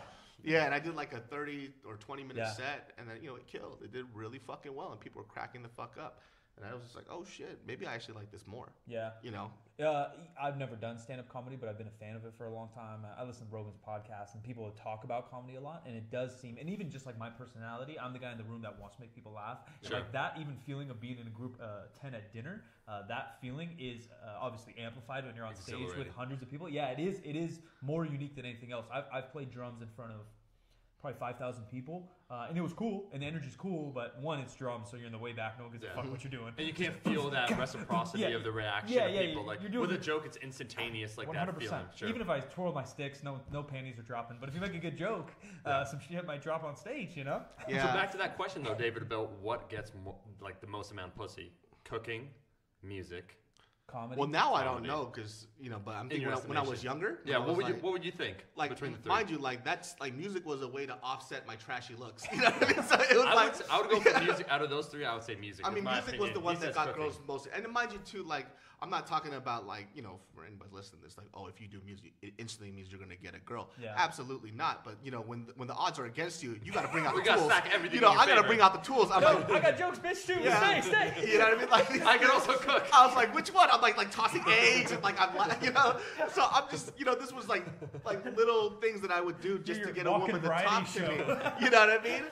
C: Yeah, and I did like a 30 or 20-minute set, and then, you know, it killed. It did really fucking well, and people were cracking the fuck up. And I was just like, oh shit, maybe I actually like this more.
A: Yeah.
C: You know?
A: I've never done stand-up comedy, but I've been a fan of it for a long time. I listen to Rogan's podcast, and people talk about comedy a lot, and it does seem, and even just like my personality, I'm the guy in the room that wants to make people laugh.
B: Sure.
A: Like that even feeling of being in a group 10 at dinner, that feeling is obviously amplified when you're on stage with hundreds of people. Yeah, it is more unique than anything else. I've played drums in front of probably 5,000 people, and it was cool, and the energy's cool, but one, it's drums, so you're in the way back, no one gives a fuck what you're doing.
B: And you can't feel that reciprocity of the reaction of people. Like, with a joke, it's instantaneous, like 100%. That feeling. Sure.
A: Even if I twirl my sticks, no panties are dropping, but if you make a good joke, some shit might drop on stage, you know?
C: Yeah.
B: So back to that question, though, David, about what gets like the most amount of pussy. Cooking, music,
A: comedy.
C: Well, now I don't know because, you know, but I'm thinking when I was younger.
B: Yeah, what would you think?
C: Like,
B: between the three?
C: mind you, like that's like music was a way to offset my trashy looks. You know what I mean? So it was
B: I would go for music. Out of those three, I would say music.
C: I mean, music was the one that got
B: cooking.
C: girls most. And mind you, too, like I'm not talking about like, you know, for anybody listening to this, like, oh, if you do music, it instantly means you're gonna get a girl. Yeah. Absolutely not. But you know, when the odds are against you, you got to bring out the tools.
B: Stack everything.
C: You know, I got to bring out the tools. I'm like,
A: I got jokes, bitch, too. Yeah. Stay.
C: You know what I mean? Like,
B: I can also cook.
C: I was like, which one? I'm like tossing eggs and like I'm, you know. So I'm just, you know, this was like little things that I would do just to get a woman to talk to me. You know what I mean?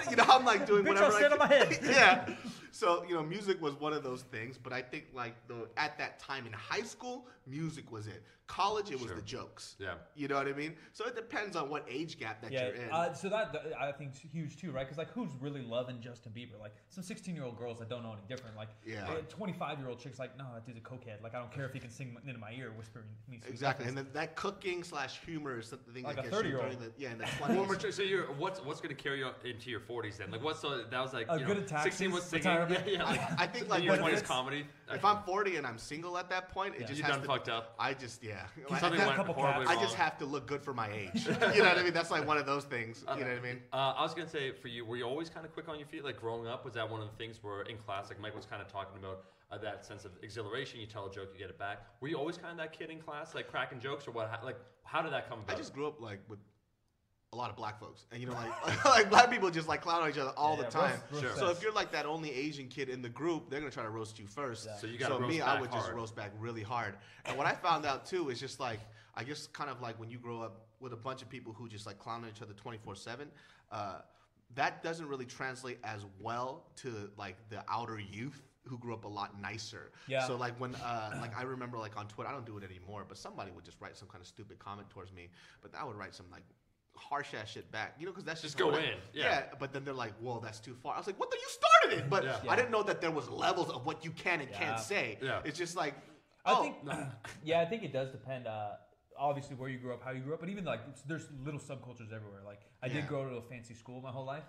C: You know, I'm like doing whatever.
A: Bitch, I'll stand on my head.
C: Yeah. So, you know, music was one of those things, but I think like at that time in high school, music was it. College, it was the jokes.
B: Yeah.
C: You know what I mean? So it depends on what age gap that you're in.
A: So that I think is huge too, right? Because like, who's really loving Justin Bieber? Like some 16-year-old girls that don't know any different. Like 25-year-old chicks like, no, that dude's a cokehead. Like I don't care if he can sing into my ear, whispering me.
C: Exactly, and then that cooking / humor is something
A: like
C: that
A: a
C: gets
A: 30-year-old.
C: In the 20s.
B: So you're what's going to carry you into your 40s then? Like that was like
A: good at taxes,
B: 16 was singing.
A: retirement.
B: Like,
C: I think like
B: your 20s comedy.
C: If I'm 40 and I'm single at that point, it just
B: you
C: has
B: done
C: to,
B: fucked up.
C: I just
B: Something went horribly wrong.
C: I just have to look good for my age. You know what I mean? That's like one of those things. You know what I mean?
B: I was gonna say for you, were you always kind of quick on your feet? Like growing up, was that one of the things where in class, like Mike was kind of talking about that sense of exhilaration? You tell a joke, you get it back. Were you always kind of that kid in class, like cracking jokes, or what? Like how did that come about?
C: I just grew up like with a lot of black folks, and you know, like black people just like clown on each other all the time.
A: Roast
C: so if you're like that only Asian kid in the group, they're gonna try to roast you first.
B: So you got to roast
C: me,
B: back
C: I would
B: hard.
C: just roast back really hard. And what I found out too is just like I guess kind of like when you grow up with a bunch of people who just like clown on each other 24/7. That doesn't really translate as well to like the outer youth who grew up a lot nicer. Yeah. So like when like I remember like on Twitter, I don't do it anymore, but somebody would just write some kind of stupid comment towards me, but I would write some like harsh ass shit back, you know, because that's
B: just go in.
C: Yeah. But then they're like, "Whoa, that's too far." I was like, "What? You started it!" But I didn't know that there was levels of what you can and can't say. Yeah. It's just like,
A: I think it does depend. Obviously, where you grew up, how you grew up, but even like there's little subcultures everywhere. Like I did go to a fancy school my whole life,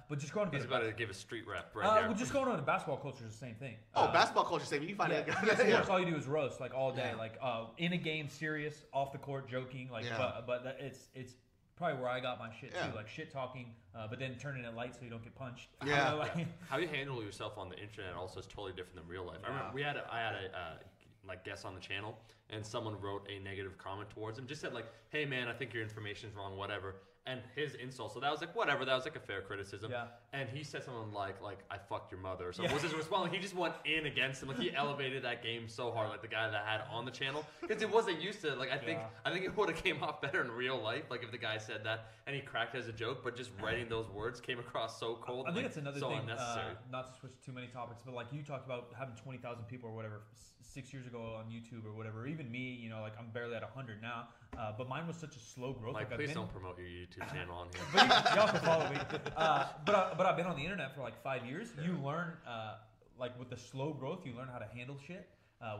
A: but just growing up.
B: He's about to give a street rep right here.
A: Well, just going on to basketball culture is the same thing.
C: Basketball culture is the same. You find
A: sports, all you do is roast like all day, like in a game, serious, off the court, joking, like. But it's probably where I got my shit
C: Yeah.
A: too, like shit talking, but then turning it light so you don't get punched.
C: Yeah.
B: How you handle yourself on the internet also is totally different than real life. I remember I had a like guest on the channel, and someone wrote a negative comment towards him, just said like, "Hey man, I think your information's wrong, whatever." And his insult, so that was like whatever, that was like a fair criticism.
A: Yeah.
B: And he said something like I fucked your mother or something. Was his response? Like, he just went in against him. Like he elevated that game so hard, like the guy that had on the channel, because it wasn't used to. Like I think it would have came off better in real life, like if the guy said that and he cracked as a joke, but just writing those words came across so cold.
A: I think
B: like,
A: it's another
B: so
A: thing.
B: unnecessary.
A: Not to switch too many topics, but like you talked about having 20,000 people or whatever 6 years ago on YouTube or whatever. Even me, you know, like I'm barely at 100 now. But mine was such a slow growth.
B: Like,
A: like
B: please don't promote your YouTube channel on here.
A: But y'all can follow me. But I've been on the internet for like 5 years. You learn, like with the slow growth, you learn how to handle shit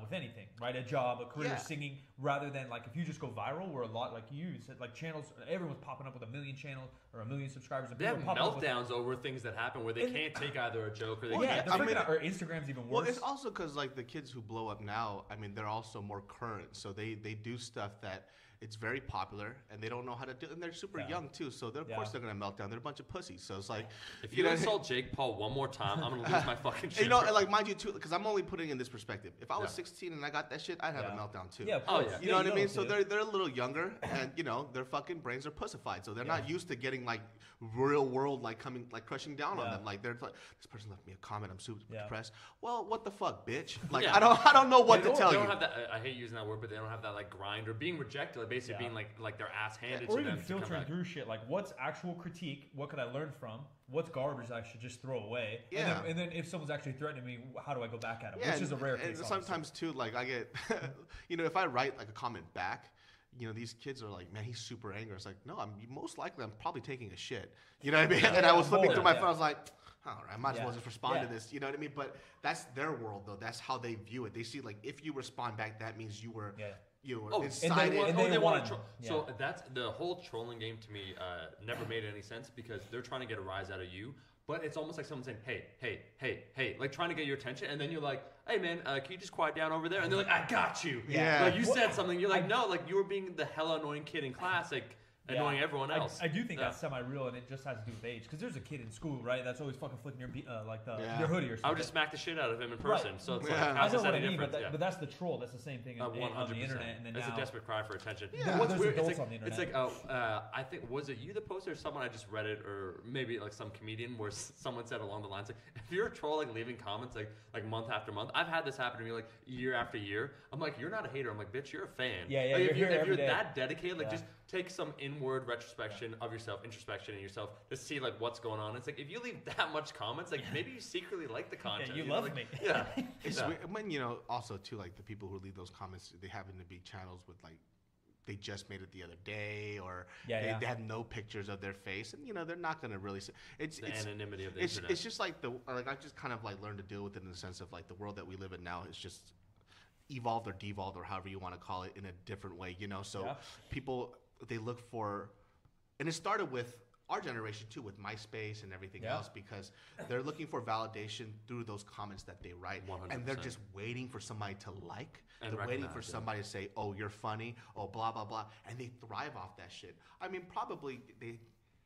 A: with anything, right? A job, a career, singing, rather than like if you just go viral, where a lot like you said, like channels, everyone's popping up with 1 million channels or 1 million subscribers. And
B: They have
A: people are popping up
B: meltdowns over things that happen where they can't take either a joke or they
A: yeah,
B: can't.
A: or Instagram's even worse.
C: Well, it's also because like the kids who blow up now, I mean, they're also more current, so they do stuff that it's very popular, and they don't know how to do, and they're super young too. So of course they're gonna melt down. They're a bunch of pussies. So it's like,
B: if you insult Jake Paul one more time, I'm gonna lose my fucking shit.
C: You know, and like mind you too, because I'm only putting in this perspective. If I was 16 and I got that shit, I'd have a meltdown too.
A: Yeah, of course.
C: You know what I mean? So they're a little younger, and you know their fucking brains are pussified, so they're not used to getting like real world like crushing down on them. Like they're like, this person left me a comment, I'm super depressed. Well, what the fuck, bitch? Like I don't know what to tell you.
B: They don't have that. I hate using that word, but they don't have that like grind or being rejected, like basically being like their ass handed to them.
A: Or even
B: to come
A: filtering
B: back.
A: through shit. Like what's actual critique? What could I learn from? What's garbage I should just throw away?
C: Yeah.
A: And then if someone's actually threatening me, how do I go back at them?
C: Yeah,
A: Which is a rare case.
C: And sometimes too, like I get, you know, if I write like a comment back, you know, these kids are like, man, he's super angry. It's like, no, most likely I'm probably taking a shit. You know what I mean? And I was flipping through my phone. I was like, all right, I might as well just respond to this. You know what I mean? But that's their world, though. That's how they view it. They see like if you respond back, that means you were. You were inside it.
A: And they want to
B: So that's the whole trolling game to me. Never made any sense because they're trying to get a rise out of you, but it's almost like someone saying, "Hey," like trying to get your attention, and then you're like, "Hey, man, can you just quiet down over there?" And they're like, "I got you."
C: Yeah.
B: Like you said something. You're like, "No," like you were being the hella annoying kid in class, like annoying everyone else.
A: I do think that's semi-real, and it just has to do with age. Because there's a kid in school, right, that's always fucking flicking your their hoodie or something.
B: I would just smack the shit out of him in person. So it's like,
A: I
B: how's
A: know
B: this
A: what I
B: any
A: mean,
B: different?
A: but that's the troll. That's the same thing on the
B: 100%.
A: internet. And then
B: It's
A: now,
B: a desperate cry for attention.
A: Yeah.
B: What's
A: There's
B: weird?
A: adults
B: It's
A: on the
B: like, I think was it you that posted or someone I just read it or maybe like some comedian where someone said along the lines like, if you're a troll like leaving comments like month after month. I've had this happen to me like year after year. I'm like, you're not a hater. I'm like, bitch, you're a fan.
A: Yeah.
B: Like,
A: You're
B: if you're
A: day.
B: that dedicated, like just take some inward retrospection of yourself, introspection in yourself to see like what's going on. It's like if you leave that much comments, like maybe you secretly like the content.
A: you
B: know,
A: love
B: like,
A: me.
B: Yeah.
C: It's weird. When you know, also too, like the people who leave those comments, they happen to be channels with like they just made it the other day, or they have no pictures of their face, and you know they're not gonna really. It's
B: anonymity of the internet.
C: It's just like I just kind of like learned to deal with it in the sense of like the world that we live in now is just evolved or devolved or however you want to call it in a different way, you know. So people they look for, and it started with our generation too, with MySpace and everything else, because they're looking for validation through those comments that they write, 100%. And they're just waiting for somebody to like. And they're waiting for somebody to say, "Oh, you're funny," "Oh, blah blah blah," and they thrive off that shit. I mean, probably they.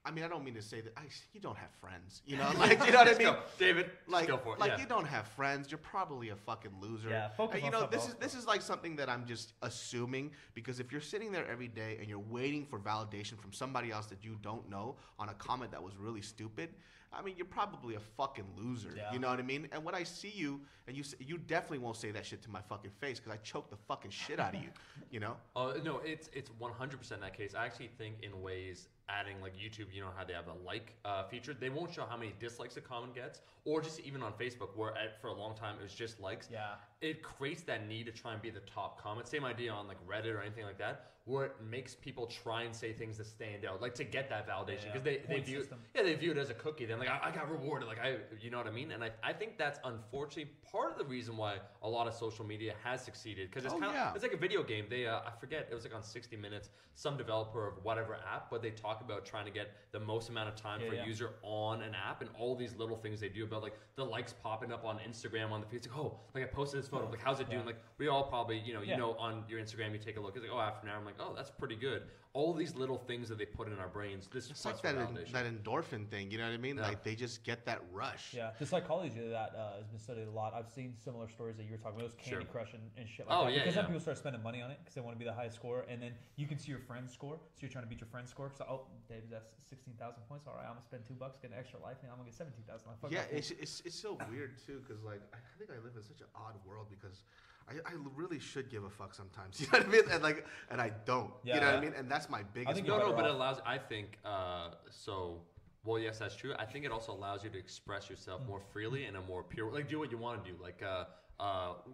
C: I mean, I don't mean to say that you don't have friends, you know, like, you know what I mean,
B: go. David.
C: Like,
B: go for it.
C: Like you don't have friends. You're probably a fucking loser.
A: Yeah, focus
C: you
A: on
C: know,
A: something else.
C: this is like something that I'm just assuming, because if you're sitting there every day and you're waiting for validation from somebody else that you don't know on a comment that was really stupid, I mean, you're probably a fucking loser.
A: Yeah.
C: You know what I mean? And when I see you, and you definitely won't say that shit to my fucking face, because I choke the fucking shit out of you. You know?
B: Oh no, it's 100% that case. I actually think in ways adding like YouTube, you know how they have a like feature, they won't show how many dislikes a comment gets, or just even on Facebook where for a long time it was just likes.
A: Yeah.
B: It creates that need to try and be the top comment. Same idea on like Reddit or anything like that, where it makes people try and say things that stand out, like to get that validation, because they view they view it as a cookie. Then like I got rewarded, like you know what I mean. And I think that's unfortunately part of the reason why a lot of social media has succeeded, because it's it's like a video game. They I forget, it was like on 60 Minutes, some developer of whatever app, but they talk about trying to get the most amount of time for a user on an app, and all these little things they do about like the likes popping up on Instagram on the feed. It's like, oh, like I posted this photo. Like, how's it doing? Like, we all probably, you
A: Yeah.
B: know, on your Instagram, you take a look. It's like, oh, after an hour, I'm like, oh, that's pretty good. All these little things that they put in our brains. This
C: It's
B: is
C: like that endorphin thing. You know what I mean?
B: Yeah.
C: Like they just get that rush.
A: Yeah, the psychology of that has been studied a lot. I've seen similar stories that you were talking about. Those Candy
B: Sure.
A: Crush and shit like
B: Oh,
A: that.
B: yeah,
A: Because
B: yeah.
A: then people start spending money on it because they want to be the highest score, and then you can see your friend's score, so you're trying to beat your friend's score. So, oh, Dave, that's 16,000 points. All right, I'm gonna spend $2, get an extra life, and I'm gonna get 17,000. Like,
C: Yeah, it's so weird too, because like I think I live in such an odd world because I really should give a fuck sometimes. You know what I mean? And I don't.
A: Yeah.
C: You know what I mean? And that's my biggest.
A: think
B: No,
A: you're
B: no,
A: better
B: but it
A: off.
B: allows. I think so. Well, yes, that's true. I think it also allows you to express yourself more freely in a more pure, like do what you want to do, like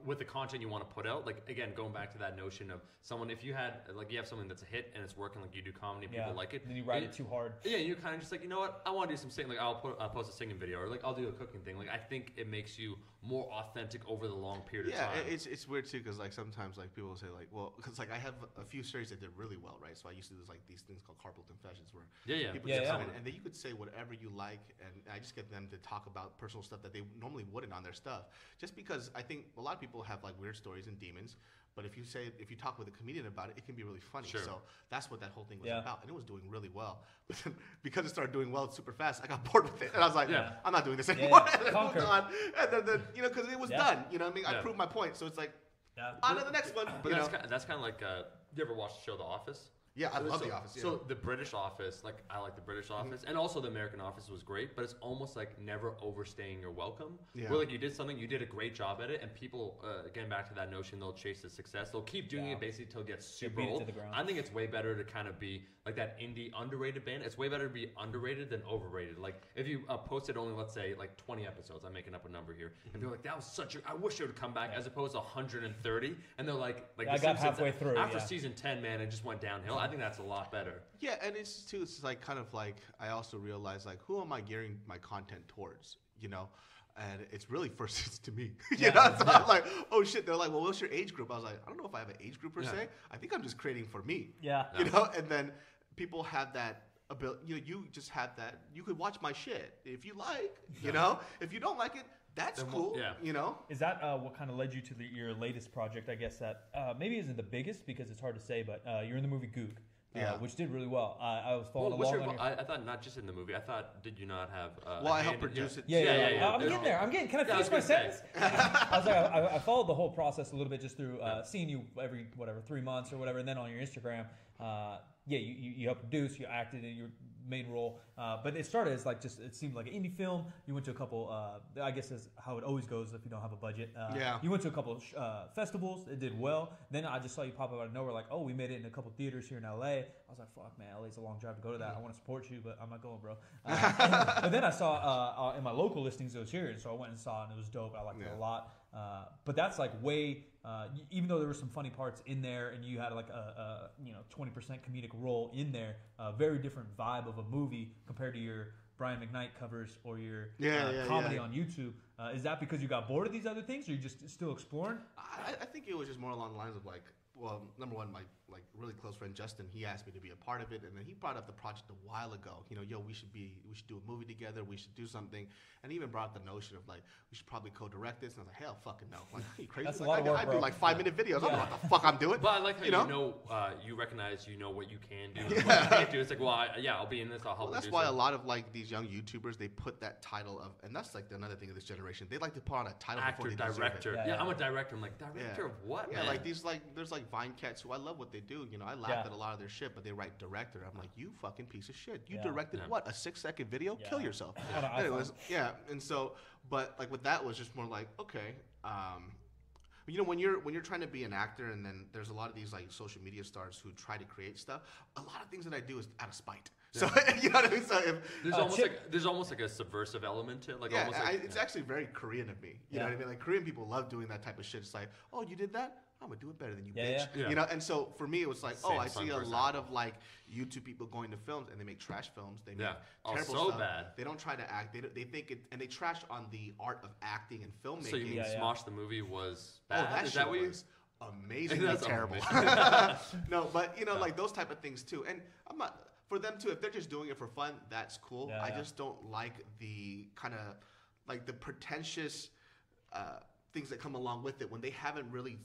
B: with the content you want to put out. Like again, going back to that notion of someone, if you had like you have something that's a hit and it's working, like you do comedy, people like it.
A: And then you ride it too hard.
B: Yeah, you're kind of just like, you know what? I want to do some singing. Like I'll post a singing video, or like I'll do a cooking thing. Like I think it makes you more authentic over the long period of time.
C: Yeah, it's weird too because like sometimes like people will say like, well, because like I have a few series that did really well, right? So I used to do like these things called carpool confessions where people just come in and then you could say whatever you like, and I just get them to talk about personal stuff that they normally wouldn't on their stuff. Just because I think a lot of people have like weird stories and demons, but if you talk with a comedian about it, it can be really funny.
B: Sure.
C: So that's what that whole thing was
A: Yeah.
C: about, and it was doing really well. But then because it started doing well super fast, I got bored with it, and I was like,
B: Yeah.
C: I'm not doing this anymore.
A: yeah.
C: And then
A: Conquer.
C: moved on, and then you know, because it was done. You know what I mean? I
B: Yeah.
C: proved my point, so it's like.
A: Yeah.
C: On to the next one.
B: But
C: you
B: that's
C: know?
B: that's kind of like you ever watch the show The Office?
C: Yeah, I love
B: So-
C: The Office. Yeah.
B: So the British Office, like I like the British Office, and also the American Office was great, but it's almost like never overstaying your welcome.
C: Yeah.
B: Where like you did something, you did a great job at it, and people, getting back to that notion, they'll chase the success. They'll keep doing it basically till it gets super
A: beat it to
B: old.
A: the ground.
B: I think it's way better to kind of be like that indie underrated band. It's way better to be underrated than overrated. Like if you posted only, let's say, like 20 episodes, I'm making up a number here, and they're like, that was such a, I wish it would come back, as opposed to 130, and they're like
A: I
B: The
A: got
B: Simpsons,
A: halfway through,
B: after
A: yeah.
B: season 10, man, it just went downhill. I think that's a lot better.
C: Yeah, and it's too. It's like kind of like I also realize like who am I gearing my content towards? You know, and it's really first it's to me. you know, so I'm like, oh shit. They're like, well, what's your age group? I was like, I don't know if I have an age group per se. I think I'm just creating for me.
A: Yeah.
C: You know, and then people have that ability. You know, you just have that. You could watch my shit if you like. You know, if you don't like it, that's
B: Then
C: cool.
B: yeah.
C: You know.
A: Is that what kind of led you to your latest project? I guess that maybe isn't the biggest because it's hard to say, but you're in the movie Gook, which did really well. I was following
B: What's
A: along.
B: your,
A: on your,
B: I thought not just in the movie. I thought, did you not have?
C: Well, I helped produce it.
A: Yeah. I'm
B: There's-
A: getting there. Can I
B: Yeah, I was
A: finish my
B: gonna say.
A: sentence? I was like, I followed the whole process a little bit just through seeing you every 3 months or whatever, and then on your Instagram. You helped produce, you acted in your main role, but it started as like just it seemed like an indie film. You went to a couple, I guess is how it always goes if you don't have a budget. You went to a couple of festivals, it did well. Then I just saw you pop up out of nowhere, like, oh, we made it in a couple theaters here in LA. I was like, fuck, man, LA's a long drive to go to that. I want to support you, but I'm not going, bro. But then I saw in my local listings it was here, and so I went and saw it, and it was dope. I liked it a lot. But that's like way, even though there were some funny parts in there, and you had like a 20% comedic role in there, very different vibe of a movie compared to your Brian McKnight covers or your comedy on YouTube. Is that because you got bored of these other things, or you just still exploring?
C: I think it was just more along the lines of like, well, number one, my like really close friend Justin, he asked me to be a part of it, and then he brought up the project a while ago. You know, yo, we should do a movie together. We should do something, and he even brought up the notion of like we should probably co-direct this. And I was like, hell, fucking no. Like, are you crazy?
A: That's a
C: like,
A: lot of work,
C: I do
A: bro.
C: like 5-minute videos. I don't know what the fuck I'm doing.
B: But I like how you recognize what you can do, and what you can't do. It's like, well, I'll be in this. I'll help.
C: Well, that's
B: do
C: why
B: something.
C: a lot of like these young YouTubers, they put that title of, and that's like another thing of this generation. They like to put on a title
B: actor,
C: before they
B: director.
C: deserve it.
B: I'm a director. I'm like, director of what?
C: Yeah,
B: man?
C: like these there's like Vine cats who I love what they do. You know, I laughed at a lot of their shit, but they write director. I'm like, you fucking piece of shit. You directed what? A 6-second video? Kill yourself. Anyways, and so, but like with that was just more like, okay, you know, when you're trying to be an actor, and then there's a lot of these like social media stars who try to create stuff. A lot of things that I do is out of spite. So you know what I mean. So if
B: there's almost like a subversive element to it. Like almost
C: it's actually very Korean of me. You know what I mean? Like Korean people love doing that type of shit. It's like, oh, you did that? I'm gonna do it better than you, bitch.
B: Yeah.
C: You know, and so for me, it was like,
B: Same
C: I see a
B: for
C: lot of like YouTube people going to films and they make trash films. They make terrible
B: so
C: stuff.
B: bad.
C: They don't try to act. They think it, and they trash on the art of acting and filmmaking.
B: So you mean Smosh the movie was bad?
C: Oh, that
B: Is
C: shit
B: that what
C: was amazingly terrible. No, but you know, like those type of things too. And I'm not for them too. If they're just doing it for fun, that's cool. I just don't like the kind of like the pretentious. things that come along with it when they haven't really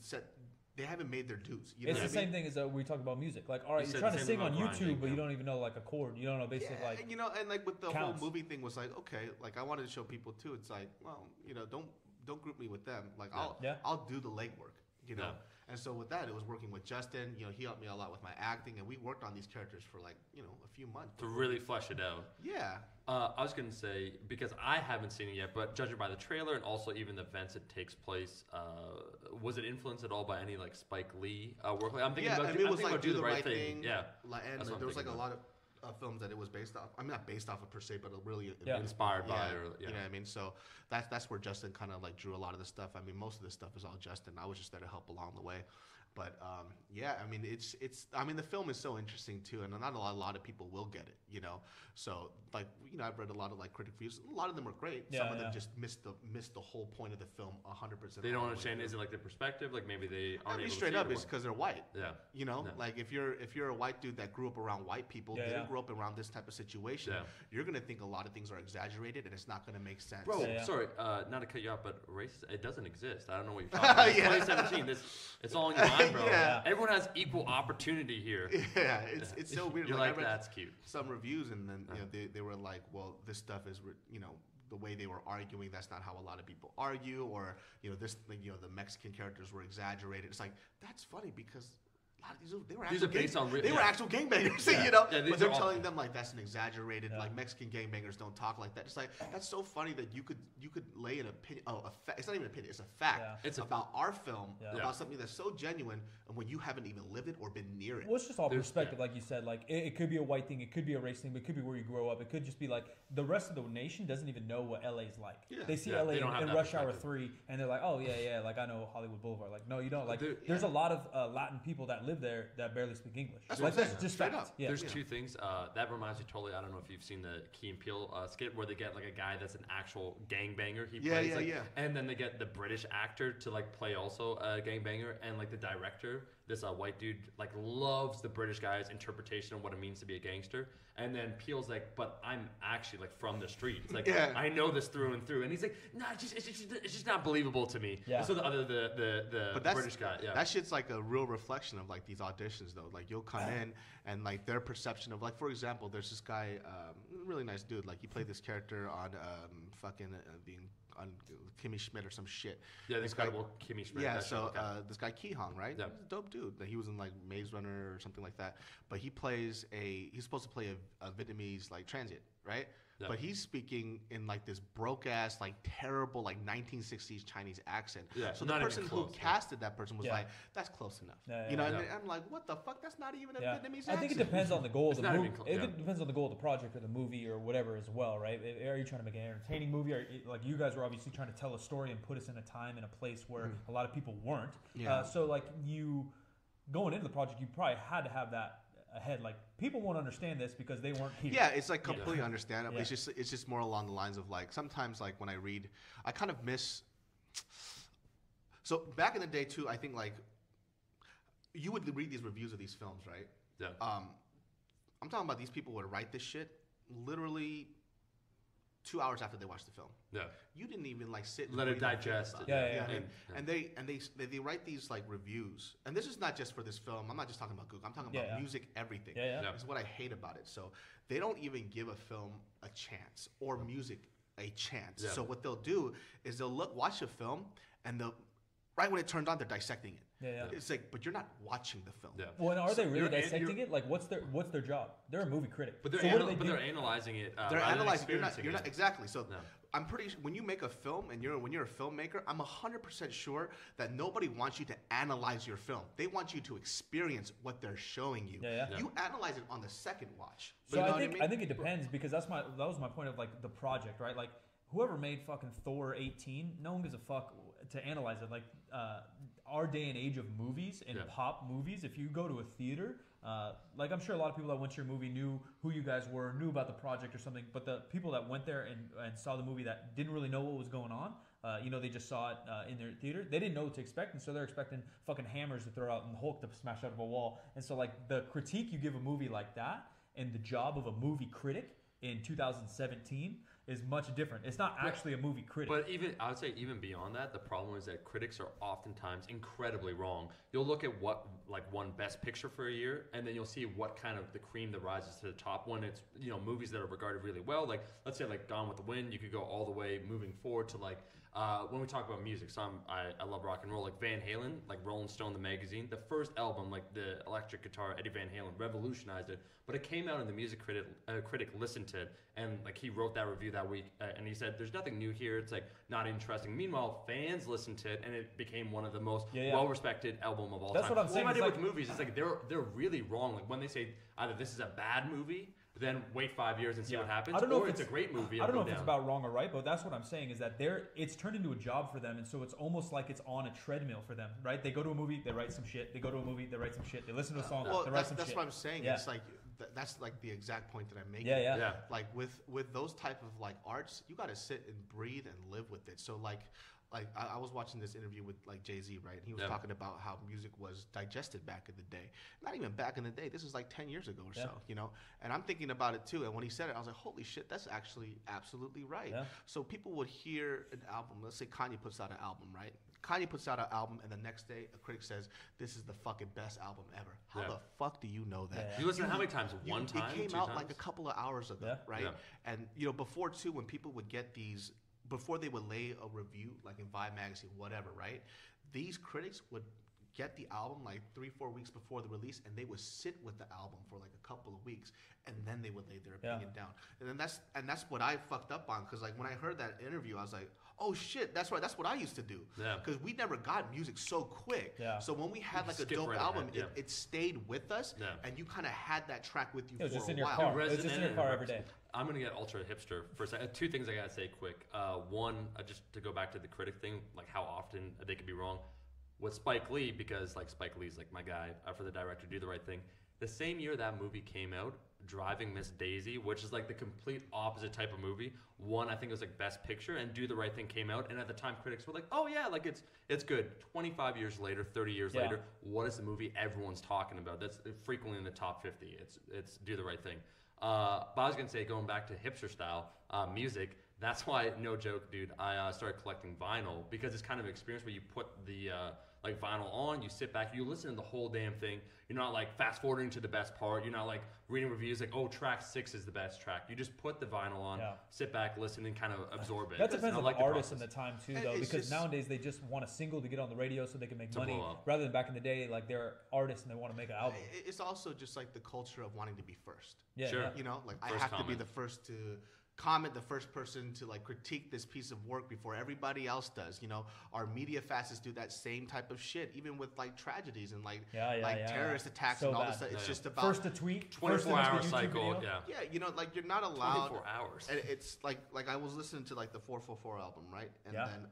C: they haven't made their dues. You know
A: It's
C: what
A: the
C: I mean?
A: same thing as we talk about music. Like, all right,
B: You
A: you're
B: said
A: trying
B: the
A: to
B: same
A: sing on
B: about
A: YouTube,
B: grinding,
A: but you
B: yeah.
A: don't even know like a chord. You don't know basic
C: Yeah,
A: like.
C: you know, and like with the
A: counts.
C: whole movie thing was like, okay, like I wanted to show people too. It's like, well, you know, don't group me with them. Like I'll do the legwork, you know.
B: Yeah.
C: And so with that, it was working with Justin. You know, he helped me a lot with my acting, and we worked on these characters for like, you know, a few months
B: To really flesh it out.
C: Yeah.
B: I was going to say, because I haven't seen it yet, but judging by the trailer and also even the events it takes place, was it influenced at all by any like Spike Lee work? I'm thinking about,
C: I mean, it was
B: I'm thinking
C: like
B: about Do the Right Thing. Yeah.
C: And
B: That's what
C: there
B: I'm
C: was like a
B: thinking
C: lot of films that it was based off. I mean, not based off of per se, but really
B: Inspired by, or
C: you know what I mean. So that's where Justin kind of like drew a lot of the stuff. I mean, most of the stuff is all Justin. I was just there to help along the way. But yeah, I mean, it's. I mean, the film is so interesting too, and not a lot of people will get it, you know. So like, you know, I've read a lot of like critic reviews. A lot of them are great. Some of them just missed the whole point of the film 100%.
B: They don't understand. Is it like the perspective? Like maybe they aren't able to
C: straight
B: see
C: up,
B: it,
C: it's because they're white.
B: Yeah.
C: You know,
B: Yeah.
C: like if you're a white dude that grew up around white people, didn't grow up around this type of situation, you're gonna think a lot of things are exaggerated, and it's not gonna make sense.
B: Bro, sorry, not to cut you off, but racism, it doesn't exist. I don't know what you're talking about. It's 2017. It's all in your mind, bro. Everyone has equal opportunity here.
C: Yeah, it's so weird.
B: You're
C: I
B: like
C: read
B: that's cute.
C: some reviews, and then you know they were like, well, this stuff is, you know, the way they were arguing, that's not how a lot of people argue, or you know, this, you know, the Mexican characters were exaggerated. It's like, that's funny because a lot of these are based on they were actual gangbangers, you know. But they're telling them like that's an exaggerated, like Mexican gangbangers don't talk like that. It's like, that's so funny that you could lay an opinion. It's not even an opinion. It's a fact. It's about our film, about something that's so genuine, and when you haven't even lived it or been near it.
A: Well, it's just all perspective, like you said. Like it could be a white thing, it could be a race thing, but it could be where you grow up. It could just be like the rest of the nation doesn't even know what LA's like. They see LA in Rush Hour 3, and they're like, oh yeah, like I know Hollywood Boulevard. Like no, you don't. Like there's a lot of Latin people that live there that barely speak English. That's just fact. Yeah.
B: There's two things that reminds me totally. I don't know if you've seen the Key and Peele skit where they get like a guy that's an actual gangbanger. He plays and then they get the British actor to like play also a gangbanger, and like the director, this white dude, like loves the British guy's interpretation of what it means to be a gangster. And then Peele's like, but I'm actually like from the streets. Like I know this through and through. And he's like, nah, it's just not believable to me. Yeah. And so the British guy,
C: that shit's like a real reflection of like these auditions though. Like you'll come in and like their perception of, like, for example, there's this guy, really nice dude. Like he played this character on being on Kimmy Schmidt or some shit.
B: Yeah, this incredible Kimmy Schmidt.
C: Yeah, so this guy Ki Hong, right? Yeah. He's a dope dude. He was in like Maze Runner or something like that. But he's supposed to play a Vietnamese like transient, right? Yeah. But he's speaking in like this broke ass, like terrible, like 1960s Chinese accent. Yeah, so the person who casted that person was like, "That's close enough." You know, and I'm like, "What the fuck? That's not even a Vietnamese accent."
A: I think it depends on the goal of the movie. It depends on the goal of the project or the movie or whatever as well, right? Are you trying to make an entertaining movie? Or like you guys were obviously trying to tell a story and put us in a time and a place where a lot of people weren't. Yeah. So like you going into the project, you probably had to have that ahead. Like people won't understand this because they weren't here.
C: Yeah, it's like completely understandable. It's just more along the lines of like sometimes like when I read, I kind of miss. So back in the day too, I think like you would read these reviews of these films, right? Yeah. I'm talking about these people would write this shit literally 2 hours after they watched the film. Yeah. You didn't even like sit and
B: let it digest.
C: And they write these like reviews. And this is not just for this film. I'm not just talking about Google. I'm talking about music, everything. This is what I hate about it. So they don't even give a film a chance or music a chance. Yeah. So what they'll do is they'll watch a film and right when it turns on, they're dissecting it. It's like, but you're not watching the film.
A: Yeah. Well, and are they really dissecting it? Like, what's their job? They're a movie critic.
B: But they're analyzing it.
C: They're analyzing. You're not exactly. So I'm pretty sure when you make a film and when you're a filmmaker, I'm 100% sure that nobody wants you to analyze your film. They want you to experience what they're showing you. You analyze it on the second watch.
A: So I think it depends because that was my point of like the project, right? Like whoever made fucking Thor 18, no one gives a fuck to analyze it. Like our day and age of movies and pop movies, if you go to a theater, like I'm sure a lot of people that went to your movie knew who you guys were, knew about the project or something, but the people that went there and saw the movie that didn't really know what was going on, they just saw it in their theater, they didn't know what to expect, and so they're expecting fucking hammers to throw out and Hulk to smash out of a wall. And so like the critique you give a movie like that and the job of a movie critic in 2017 is much different. It's not actually a movie critic.
B: But I would say even beyond that, the problem is that critics are oftentimes incredibly wrong. You'll look at what won Best Picture for a year, and then you'll see what kind of the cream that rises to the top when it's movies that are regarded really well. Like let's say like Gone with the Wind, you could go all the way moving forward to like. When we talk about music, so I love rock and roll. Like Van Halen, like Rolling Stone, the magazine, the first album, like the electric guitar, Eddie Van Halen, revolutionized it. But it came out and the music critic listened to it, and like he wrote that review that week, and he said, "There's nothing new here. It's like not interesting." Meanwhile, fans listened to it, and it became one of the most well-respected album of all time.
A: That's what I'm saying.
B: Same idea with movies. It's like they're really wrong. Like when they say either this is a bad movie. Then wait 5 years and see what happens.
A: I don't know
B: or
A: if
B: it's a great movie.
A: I don't know if it's about wrong or right, but that's what I'm saying is that it's turned into a job for them, and so it's almost like it's on a treadmill for them, right? They go to a movie, they write some shit. They go to a movie, they write some shit. They listen to a song, they write some shit.
C: That's what I'm saying.
A: Yeah.
C: It's like that's like the exact point that I'm making.
A: Yeah.
C: Like with those type of like arts, you got to sit and breathe and live with it. So like I was watching this interview with like Jay-Z, right? And he was talking about how music was digested back in the day. Not even back in the day. This is like 10 years ago or so, And I'm thinking about it too. And when he said it, I was like, holy shit, that's actually absolutely right. Yeah. So people would hear an album. Let's say Kanye puts out an album, right? Kanye puts out an album, and the next day a critic says, "This is the fucking best album ever." How the fuck do you know that?
B: Yeah. You listen how many times? One time?
C: It came
B: two
C: out
B: times?
C: like a couple of hours ago, right? Yeah. And before too, when people would get these. Before they would lay a review, like in Vibe magazine, whatever, right? These critics would get the album like 3-4 weeks before the release, and they would sit with the album for like a couple of weeks, and then they would lay their opinion down. And then that's what I fucked up on, because like when I heard that interview, I was like, oh shit, that's right, that's what I used to do. Yeah. Because we never got music so quick. Yeah. So when we had like a dope album, it stayed with us, and you kind of had that track with you for a while.
A: It was just in your car. It was just in your car every day.
B: I'm gonna get ultra hipster for a second. Two things I gotta say quick. One, just to go back to the critic thing, like how often they could be wrong. With Spike Lee, because like Spike Lee's like my guy for the director, Do the Right Thing. The same year that movie came out, Driving Miss Daisy, which is like the complete opposite type of movie. One, I think it was like Best Picture, and Do the Right Thing came out, and at the time critics were like, oh yeah, like it's good. 25 years later, 30 years later, what is the movie everyone's talking about? That's frequently in the top 50. It's Do the Right Thing. But I was gonna say, going back to hipster style music, that's why, no joke, dude, I started collecting vinyl, because it's kind of an experience where you put the like vinyl on, you sit back, you listen to the whole damn thing. You're not like fast forwarding to the best part. You're not like reading reviews like, oh, track 6 is the best track. You just put the vinyl on, sit back, listen, and kind of absorb it.
A: That depends on the artist and the time too, though, because nowadays they just want a single to get on the radio so they can make money, rather than back in the day, like they're artists and they want to make an album.
C: It's also just like the culture of wanting to be first.
A: Yeah,
B: sure.
C: Like first I have to be the first to comment, the first person to like critique this piece of work before everybody else does. Our media fascists do that same type of shit, even with like tragedies and like terrorist attacks and all this stuff. It's just about
A: first to tweet,
B: 24-hour cycle.
C: Yeah, like you're not allowed
B: 24 hours.
C: And it's like I was listening to like the 444 album, right? And then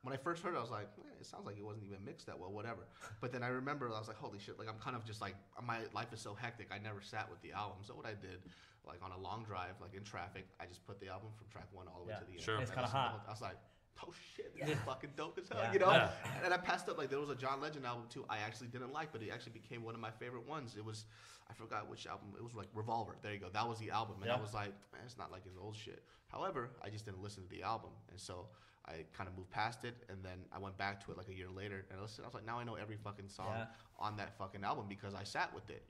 C: when I first heard it, I was like, it sounds like it wasn't even mixed that well, whatever. But then I remember, I was like, holy shit, like I'm kind of just like, my life is so hectic, I never sat with the album. So what I did, like on a long drive, like in traffic, I just put the album from track 1 all the way to the end.
B: Sure.
A: It's kind of hot.
C: I was like, oh shit, this is fucking dope as hell, Yeah. And I passed up, like there was a John Legend album too, I actually didn't like, but it actually became one of my favorite ones. It was, I forgot which album, it was like Revolver, there you go, that was the album. And I was like, man, it's not like his old shit. However, I just didn't listen to the album, and so I kind of moved past it, and then I went back to it like a year later, and I listened. I was like, now I know every fucking song on that fucking album because I sat with it,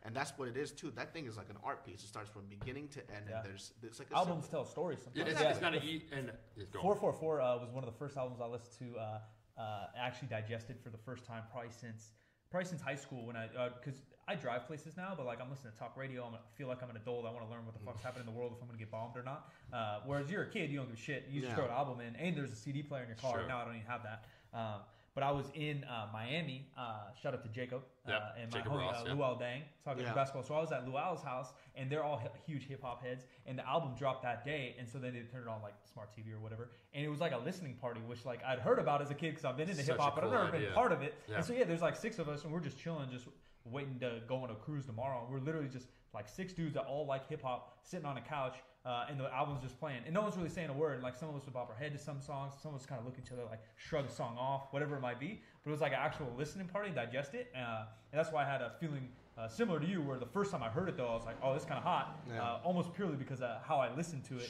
C: And that's what it is too. That thing is like an art piece. It starts from beginning to end, and it's like
A: albums tell stories sometimes.
B: It's not an and
A: 444 was one of the first albums I listened to actually digested for the first time probably since high school, when because I drive places now, but like I'm listening to talk radio. I feel like I'm an adult. I want to learn what the fuck's happening in the world, if I'm gonna get bombed or not. Whereas you're a kid, you don't give a shit. You just throw an album in, and there's a CD player in your car.
B: Sure.
A: Now I don't even have that. But I was in Miami. Shout out to Jacob and my homie Luau Dang, talking basketball. So I was at Luau's house, and they're all huge hip hop heads. And the album dropped that day, and so then they turned it on like smart TV or whatever. And it was like a listening party, which like I'd heard about as a kid because I've been into hip hop, but I've never been part of it. Yeah. And so there's like 6 of us, and we're just chilling, just waiting to go on a cruise tomorrow. And we're literally just like 6 dudes that all like hip hop sitting on a couch. And the album's just playing, and no one's really saying a word. Like some of us would bob our head to some songs, some of us kind of look at each other, like shrug a song off, whatever it might be. But it was like an actual listening party, digest it, and that's why I had a feeling Similar to you, where the first time I heard it though, I was like, oh, this is kind of hot, almost purely because of how I listened to it,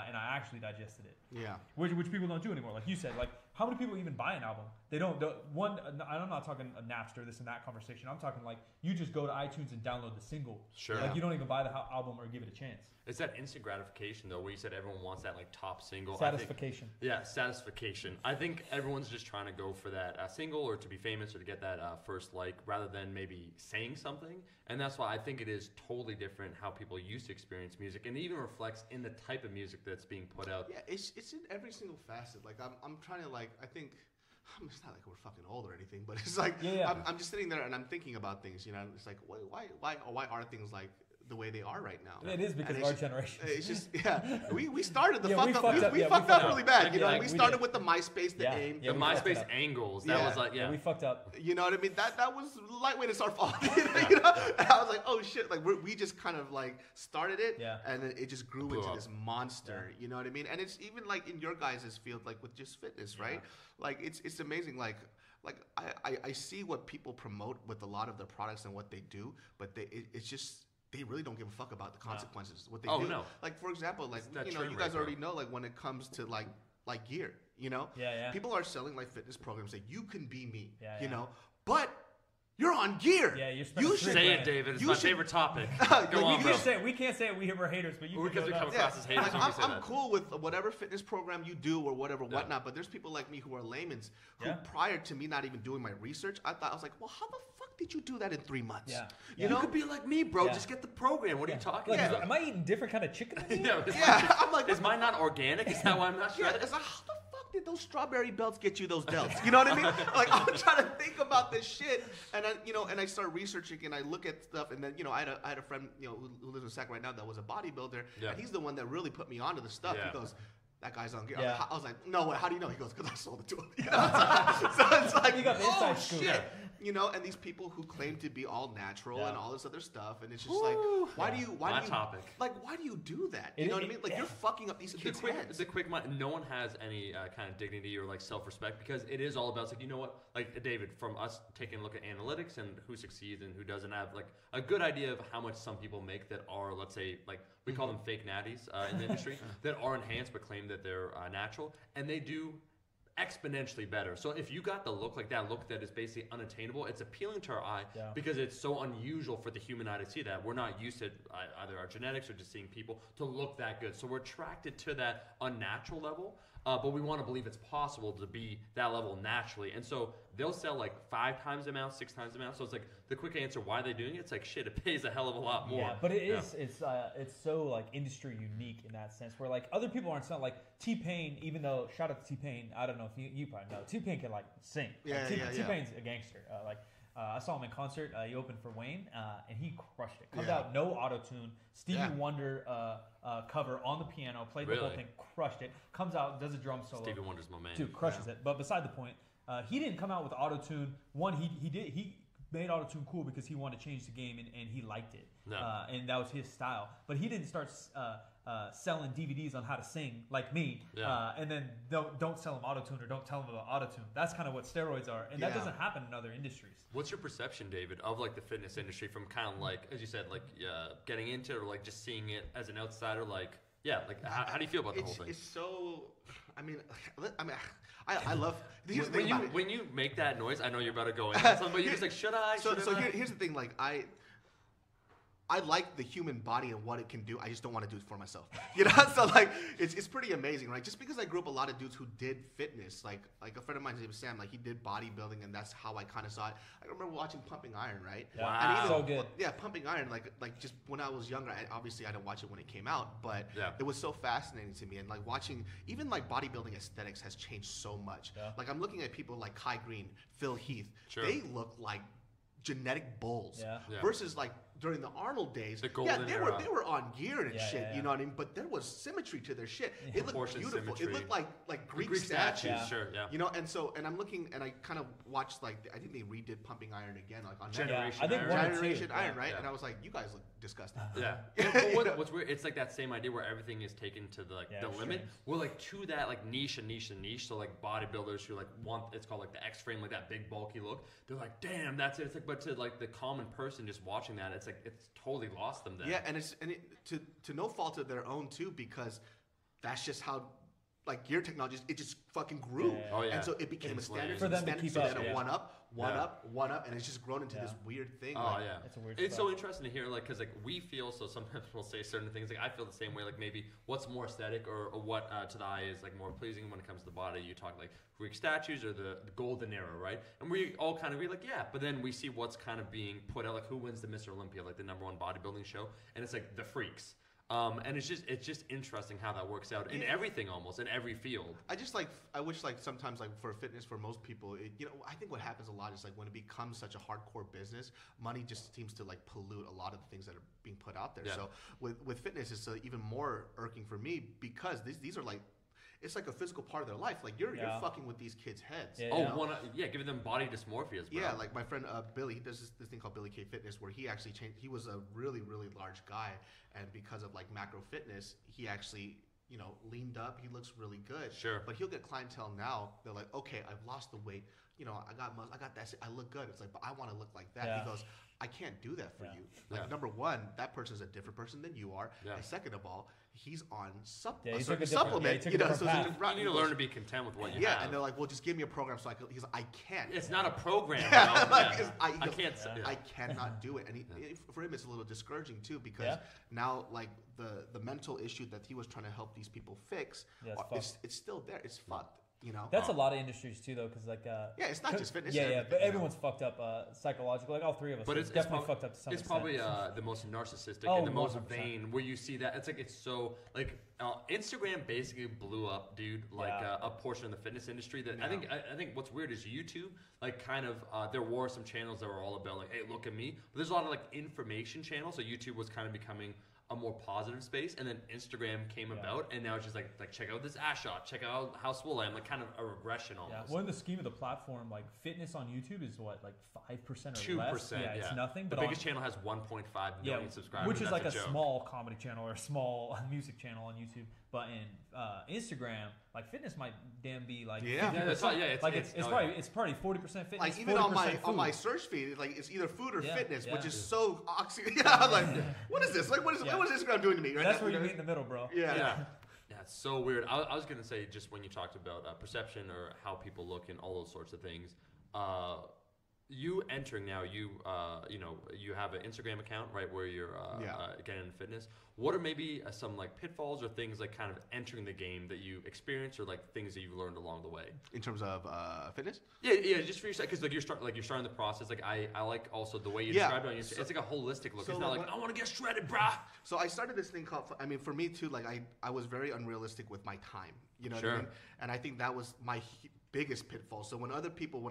A: and I actually digested it.
C: Yeah.
A: Which people don't do anymore. Like you said, like how many people even buy an album? They don't. I'm not talking a Napster, this and that conversation. I'm talking like you just go to iTunes and download the single.
B: Sure.
A: Like you don't even buy the album or give it a chance.
B: It's that instant gratification though, where you said everyone wants that like top single.
A: Satisfaction.
B: Satisfaction. I think everyone's just trying to go for that single or to be famous or to get that first like, rather than maybe saying something. And that's why I think it is totally different how people used to experience music, and it even reflects in the type of music that's being put out.
C: Yeah, it's in every single facet. Like I'm trying to like, I think, it's not like we're fucking old or anything, but it's like I'm just sitting there and I'm thinking about things. You know, it's like why are things like the way they are right now?
A: It is because of our generation.
C: It's just we started the
A: we
C: fuck up. We fucked up really bad. You know, we started with the MySpace, the AIM,
B: the MySpace angles. That was like
A: we fucked up.
C: You know what I mean? That was lightweight. It's our fault. You know? And I was like, oh shit! Like we just kind of like started it, and then it just grew into this monster. You know what I mean? And it's even like in your guys' field, like with just fitness, right? Like it's amazing. Like I see what people promote with a lot of their products and what they do, but it's just. They really don't give a fuck about the consequences. What they do.
B: No.
C: Like for example, like you guys already know, like when it comes to like gear, you know, people are selling like fitness programs that you can be me, you know, but you're on gear.
A: Yeah,
C: you should
B: say it, David. It's my favorite topic. Go on, bro.
A: We can't say it. We're haters, but you
B: because we come across as haters.
C: Like, I'm cool with whatever fitness program you do or whatever whatnot. But there's people like me who are laymen who prior to me not even doing my research, I was like, well, how the fuck did you do that in 3 months?
A: Yeah.
C: You know,
B: could be like me, bro. Just get the program. What are you talking about?
A: Am I eating different kind of chicken than you?
C: I'm like,
B: is mine not organic? Is that why I'm not shredded?
C: It's like, how the fuck did those strawberry belts get you those delts? You know what I mean? Like I'm trying to think about this shit, and I start researching and I look at stuff, and then I had a friend who lives in Sac right now that was a bodybuilder, and he's the one that really put me onto the stuff. He goes, that guy's on gear. I was like, no way, how do you know? He goes, because I sold it to him. So it's like,
A: you got the inside scoop.
C: Shit. And these people who claim to be all natural and all this other stuff, and it's just like, why do you do that? You know what I mean? Like you're fucking up these kids' heads.
B: The quick mind. No one has any kind of dignity or like self-respect, because it is all about like, you know what? Like David, from us taking a look at analytics and who succeeds and who doesn't, have like a good idea of how much some people make that are, let's say, like we call them fake natties in the industry, that are enhanced but claim that they're natural, and they do exponentially better. So if you got the look that is basically unattainable, it's appealing to our eye because it's so unusual for the human eye to see that. We're not used to either our genetics or just seeing people to look that good. So we're attracted to that unnatural level, but we want to believe it's possible to be that level naturally. And so they'll sell like 5 times the amount, 6 times the amount. So it's like the quick answer why they're doing it. It's like shit. It pays a hell of a lot more.
A: Yeah, but it's so like industry unique in that sense, where like other people aren't selling. Like T-Pain, even though shout out to T-Pain, I don't know if you probably know, T-Pain can like sing. T-Pain's a gangster. I saw him in concert. He opened for Wayne, and he crushed it. Comes out no auto tune. Stevie Wonder cover on the piano, played the whole thing, crushed it. Comes out, does a drum solo.
B: Stevie Wonder's my man.
A: Dude, crushes it. But beside the point. He didn't come out with auto tune. He made auto tune cool because he wanted to change the game and he liked it. And that was his style. But he didn't start selling DVDs on how to sing like me. And then don't sell him auto tune or don't tell him about auto tune. That's kind of what steroids are, and that doesn't happen in other industries. What's
B: your perception, David, of like the fitness industry from kind of like, as you said, like getting into it or like just seeing it as an outsider? Like how do you feel about the whole thing?
C: It's so. I love.
B: When you make that noise, I know you're about to go into something, but you're just like, should I?
C: So here's the thing. Like I like the human body and what it can do. I just don't want to do it for myself. So like it's pretty amazing, right? Just because I grew up a lot of dudes who did fitness, like a friend of mine, his name was Sam, like he did bodybuilding, and that's how I kind of saw it. I remember watching Pumping Iron, right?
A: Wow,
C: and even,
A: so good.
C: Yeah, Pumping Iron, like just when I was younger, obviously I didn't watch it when it came out, but it was so fascinating to me. And like watching, even like bodybuilding aesthetics has changed so much. Yeah. Like I'm looking at people like Kai Green, Phil Heath. Sure. They look like genetic bulls versus like during the Arnold days,
B: The golden
C: they
B: era.
C: were on gear and shit.
A: yeah.
C: You know what I mean? But there was symmetry to their shit. It looked
B: Proportion,
C: beautiful.
B: symmetry.
C: It looked like Greek
B: statues.
A: Yeah.
B: Sure, yeah.
C: You know, and I'm looking, and I kind of watched I think they redid Pumping Iron again, like on
B: Generation
A: I think
B: Iron.
A: one or two.
C: Generation Iron, right?
B: Yeah.
C: And I was like, you guys look disgusting.
B: Yeah. But what's weird? It's like that same idea where everything is taken to the the limit.
A: extremes.
B: We're like to that like niche. So like bodybuilders who like want it's called like the X frame, like that big bulky look. They're like, damn, that's it. It's like, but to like the common person just watching that, it's like it's totally lost them then.
C: Yeah, and to no fault of their own too, because that's just how. Like gear technology, it just fucking grew,
B: Oh, yeah.
C: and so it became a standard
A: For them to
C: standard,
A: keep
C: so
A: up,
C: then
A: yeah.
C: one up, and it's just grown into this weird thing.
B: Oh
C: like,
B: yeah,
A: It's a weird
B: It's
A: spot.
B: so interesting to hear, like, because like we feel so. Sometimes we'll say certain things. Like I feel the same way. Like maybe what's more aesthetic or what to the eye is like more pleasing when it comes to the body. You talk like Greek statues or the golden era, right? And we all kind of be like, yeah. But then we see what's kind of being put out, like who wins the Mr. Olympia, like the #1 bodybuilding show, and it's like the freaks. And it's just interesting how that works out in everything, almost in every field.
C: I wish sometimes for fitness for most people, I think what happens a lot is when it becomes such a hardcore business, money just seems to pollute a lot of the things that are being put out there.
B: Yeah.
C: So with fitness, it's even more irking for me because these are it's like a physical part of their life. Like you're fucking with these kids' heads.
A: Yeah.
B: Giving them body dysmorphias, bro.
C: Yeah, like my friend Billy, he does this thing called Billy K Fitness where he actually changed. He was a really, really large guy, and because of macro fitness, he actually leaned up. He looks really good.
B: Sure.
C: But he'll get clientele now. They're like, okay, I've lost the weight. I got that. I look good. It's like, but I want to look like that.
A: Yeah.
C: He goes, I can't do that for you.
B: Yeah.
C: Number one, that person's a different person than you are.
B: Yeah.
C: And second of all, he's on
A: Yeah,
C: a
A: he
C: certain
A: took a different-
C: supplement.
A: yeah, he took a different
C: so
A: path.
B: You need to learn to be content with what you have.
C: and they're like, well, just give me a program so I can. He's like, I can't.
B: It's not a program.
C: Yeah,
B: bro.
C: like,
B: Yeah.
C: I
B: I can't.
C: goes, I cannot do it, and for him, it's a little discouraging too because
A: Yeah.
C: now the mental issue that he was trying to help these people fix,
A: Yeah, it's
C: it's still there. It's fucked.
A: That's a lot of industries too, though, because
C: it's not just fitness.
A: Yeah,
C: everything,
A: but everyone's fucked up psychologically. Like all three of us.
B: But
A: it's definitely fucked up to some
B: It's
A: extent.
B: probably the most narcissistic
A: Oh,
B: and the most
A: 100%.
B: vain. Where you see that, it's so Instagram basically blew up, dude. A portion of the fitness industry. That I think what's weird is YouTube. There were some channels that were all about hey, look at me. But there's a lot of information channels. So YouTube was kind of becoming a more positive space, and then Instagram came about, and now it's just like check out this ass shot, check out how swole I am, kind of a regression almost.
A: Yeah, well, in the scheme of the platform, fitness on YouTube is what 5% or
B: 2%.
A: less. Yeah, it's nothing.
B: The
A: But
B: biggest channel has 1.5 million subscribers,
A: which is
B: that's
A: like a
B: joke.
A: small comedy channel or a small music channel on YouTube. But in Instagram, fitness might damn be 50%. It's probably 40% fitness.
C: Even
A: 40%
C: on my
A: food.
C: search feed, it's either food or fitness, which is
A: Yeah.
C: so oxy. I'm like, what is this? What is Instagram doing to me? Right
A: That's
C: now?
A: where you meet in the middle, bro.
C: Yeah.
B: Yeah, it's so weird. I was gonna say, just when you talked about perception or how people look and all those sorts of things, you entering now, you have an Instagram account, right, where you're getting into fitness. What are maybe some pitfalls or things kind of entering the game that you experience or things that you've learned along the way?
C: In terms of fitness?
B: Yeah, just for yourself, because you're starting the process. I like also the way you described it on Instagram. It's like a holistic look. It's not I want to get shredded, brah.
C: So I started this thing called. For me too, I was very unrealistic with my time. You know what I mean? And I think that was my biggest pitfall. So when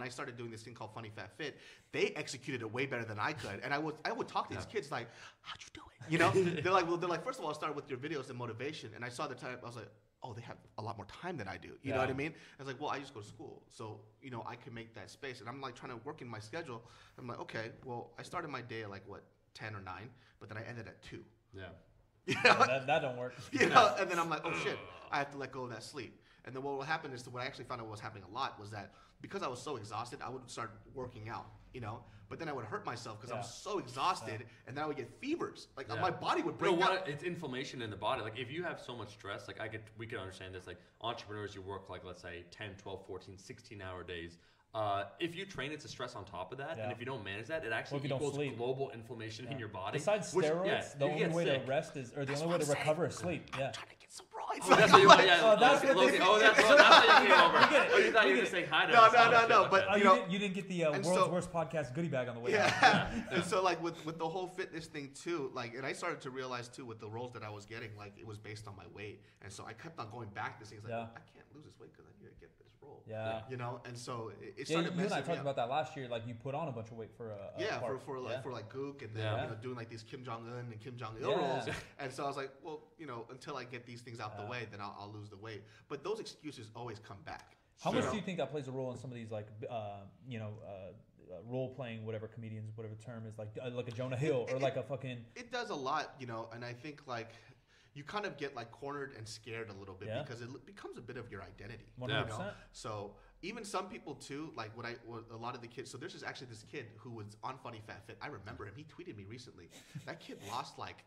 C: I started doing this thing called Funny Fat Fit, they executed it way better than I could. And I would talk to these kids how'd you do it? They're like, first of all, I'll start with your videos and motivation. And I saw the time, I was like, oh, they have a lot more time than I do. You know what I mean? I was like, well, I just go to school. So, I can make that space. And I'm trying to work in my schedule. I'm like, okay, well, I started my day at 10 or 9, but then I ended at 2.
B: Yeah.
A: That don't work.
C: And then I'm like, oh shit, I have to let go of that sleep. And then what will happen is what I actually found out was happening a lot was that because I was so exhausted, I would start working out, but then I would hurt myself because I was so exhausted, and then I would get fevers. My body would break down.
B: It's inflammation in the body. If you have so much stress, we could understand this. Entrepreneurs, you work let's say 10, 12, 14, 16-hour days. If you train, it's a stress on top of that, and if you don't manage that, it actually equals global inflammation in your body.
A: Besides steroids, the only way to rest is, or the only way to recover is sleep.
C: I'm trying to get some rides.
B: Oh, that's what you want.
A: that's what
B: Loki. That's how you came over. You thought you were just saying hi to us.
C: No. But
A: you didn't get the world's worst podcast goodie bag on the way out.
C: And so with the whole fitness thing too, and I started to realize too with the roles that I was getting, it was based on my weight, and so I kept on going back to things I can't lose this weight because I need to get this role.
A: Yeah.
C: You know, and so it
A: Yeah,
C: started
A: you and I
C: messing me
A: talked
C: up.
A: about that last year. Like you put on a bunch of weight for a part.
C: for like Gook, and then
B: Yeah.
C: you know, doing like these Kim Jong Un and Kim Jong Il
A: Yeah.
C: roles, and so I was like, well, you know, until I get these things out the way, then I'll lose the weight. But those excuses always come back.
A: How
C: You
A: much
C: know?
A: do you think that plays a role in some of these like role playing, whatever comedians, whatever term is, like a Jonah Hill or like a fucking?
C: It does a lot, you know, and I think like you kind of get like cornered and scared a little bit because it becomes a bit of your identity.
A: 100%.
C: You know? So even some people too, like what a lot of the kids. So there's actually this kid who was on Funny Fat Fit. I remember him. He tweeted me recently. That kid lost like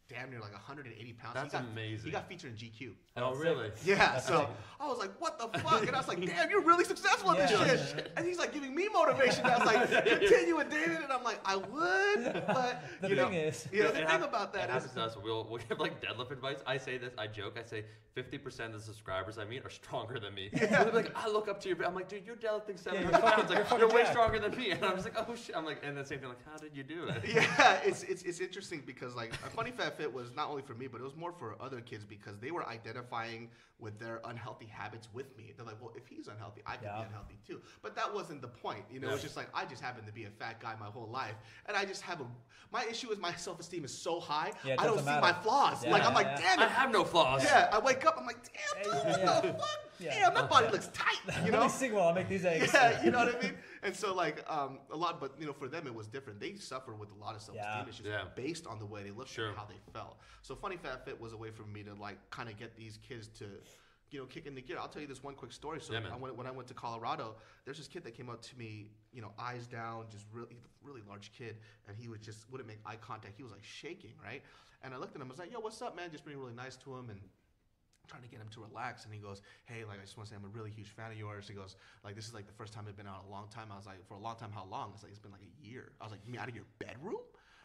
C: damn near like 180 pounds.
B: That's amazing.
C: He got featured in GQ.
B: Oh, really?
C: Yeah,
A: That's
C: so
A: sick.
C: I was like, what the fuck? And I was like, damn, you're really successful at
A: Yeah.
C: this shit. And he's like giving me motivation. I was like, continue it, David. And I'm like, I would, but
A: The
C: you know,
A: thing is,
C: you know, the
B: It
C: thing
B: hap-
C: about that
B: it
C: is,
B: happens to us. We'll give like deadlift advice. I say this. I joke. I say 50% of the subscribers I meet are stronger than me. They're like, I look up to your. I'm like, dude, you're deadlifting 700
A: you're fucking-
B: pounds. Like,
A: you're
B: you're
A: fucking
B: way
A: jacked.
B: stronger than me. And I'm just like, oh shit. I'm like, and the same thing. Like, how did you do it?
C: yeah, it's interesting because like a Funny Fat Fit was not only for me, but it was more for other kids because they were identifying with their unhealthy habits with me. They're like, well, if he's unhealthy, I can be unhealthy too. But that wasn't the point. You know, it's just like I just happen to be a fat guy my whole life, and I just have my issue is my self-esteem is so high,
A: Yeah, it
C: I don't
A: doesn't
C: see
A: matter.
C: my flaws.
A: Yeah,
C: like I'm like,
A: yeah.
C: damn
B: I
C: it.
B: have no flaws.
C: Yeah, I wake up, I'm like, damn, dude, what
A: Yeah.
C: the fuck?
A: Yeah.
C: Damn, that body looks tight. You
A: let
C: know?
A: me sing while I make these eggs.
C: Yeah, you know what I mean? And so like a lot, but you know, for them it was different. They suffer with a lot of self-esteem
A: Yeah.
C: issues
B: Yeah.
C: based on the way they looked
B: Sure.
C: and how they felt. So Funny Fat Fit was a way for me to like kind of get these kids to, you know, kick into gear. I'll tell you this one quick story. So
B: Yeah, man.
C: when I went to Colorado, there's this kid that came up to me, you know, eyes down, just really large kid, and he would just wouldn't make eye contact. He was like shaking, right? And I looked at him, I was like, yo, what's up, man? Just being really nice to him and trying to get him to relax. And he goes, hey, like, I just want to say I'm a really huge fan of yours. He goes, like, this is like the first time I've been out in a long time. I was like, for a long time, how long? It's like, it's been like a year. I was like, you mean out of your bedroom?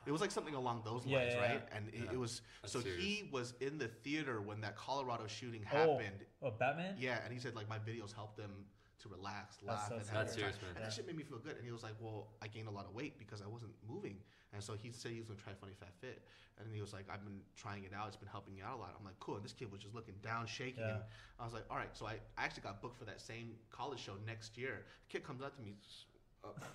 C: It was like something along those
A: Yeah,
C: lines,
A: yeah,
C: right? And it was,
B: That's
C: so
B: serious.
C: he was in the theater when that Colorado shooting happened.
A: Oh, Batman?
C: Yeah, and he said like my videos helped him to relax,
A: That's
C: laugh,
A: so
C: and
A: sick.
C: have a
B: That's
C: good
B: serious,
C: time.
B: man.
C: And that shit made me feel good. And he was like, well, I gained a lot of weight because I wasn't moving. And so he said he was gonna try Funny Fat Fit. And he was like, I've been trying it out. It's been helping me out a lot. I'm like, cool. And this kid was just looking down, shaking.
A: Yeah.
C: And I was like, all right. So I actually got booked for that same college show next year. The kid comes up to me,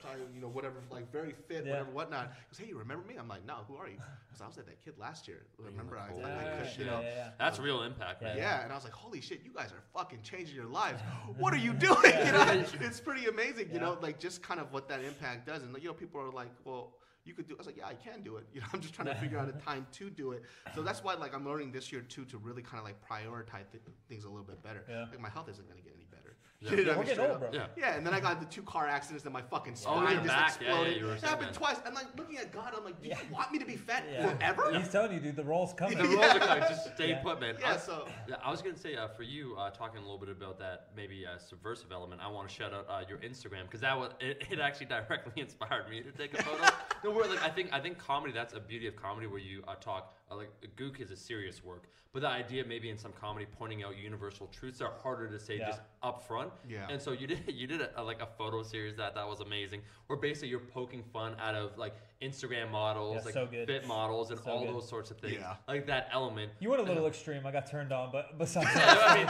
C: sorry, you know, whatever, like very fit,
A: Yeah.
C: whatever, whatnot. He goes, hey, you remember me? I'm like, no, who are you? Because I was at that kid last year. Remember, I could, you know.
B: That's real impact, man.
C: Yeah, and I was like, holy shit, you guys are fucking changing your lives. What are you doing? You know, it's pretty amazing, you know, like just kind of what that impact does. And, you know, people are like, well, you could do it. I was like, yeah, I can do it. You know, I'm just trying to figure out a time to do it. So that's why, like, I'm learning this year, too, to really kind of, like, prioritize things a little bit better.
A: Yeah.
C: Like, my health isn't going to get any better.
B: Yeah.
C: You know what I
A: We're
C: mean?
A: getting
C: Straight
A: old,
C: up.
A: bro.
B: Yeah.
C: Yeah, and then I got into 2 car accidents and my fucking
B: Oh,
C: spine
B: your
C: just
B: back. Yeah,
C: exploded.
B: you were
C: It
B: saying
C: happened
B: that.
C: twice. And, like, looking at God, I'm like, do
A: Yeah.
C: you want me to be fat
A: Yeah.
C: forever?
A: He's telling you, dude, the roll's coming.
B: The rules are coming. Just stay
A: Yeah.
B: put, man.
C: Yeah, so...
B: Yeah, I was gonna say for you, talking a little bit about that maybe subversive element. I want to shout out your Instagram because that was it actually directly inspired me to take a photo. No, we're like I think comedy. That's a beauty of comedy where you talk like Gook is a serious work, but the idea maybe in some comedy pointing out universal truths are harder to say just up front.
C: Yeah.
B: And so you did like a photo series that was amazing, where basically you're poking fun out of like Instagram models,
A: Yeah,
B: like
A: so good.
B: fit models, and
A: So
B: all
A: good.
B: those sorts of things.
C: Yeah.
B: Like that element.
A: You went a little extreme. I got turned on, but besides
B: Yeah,
A: that,
B: I mean,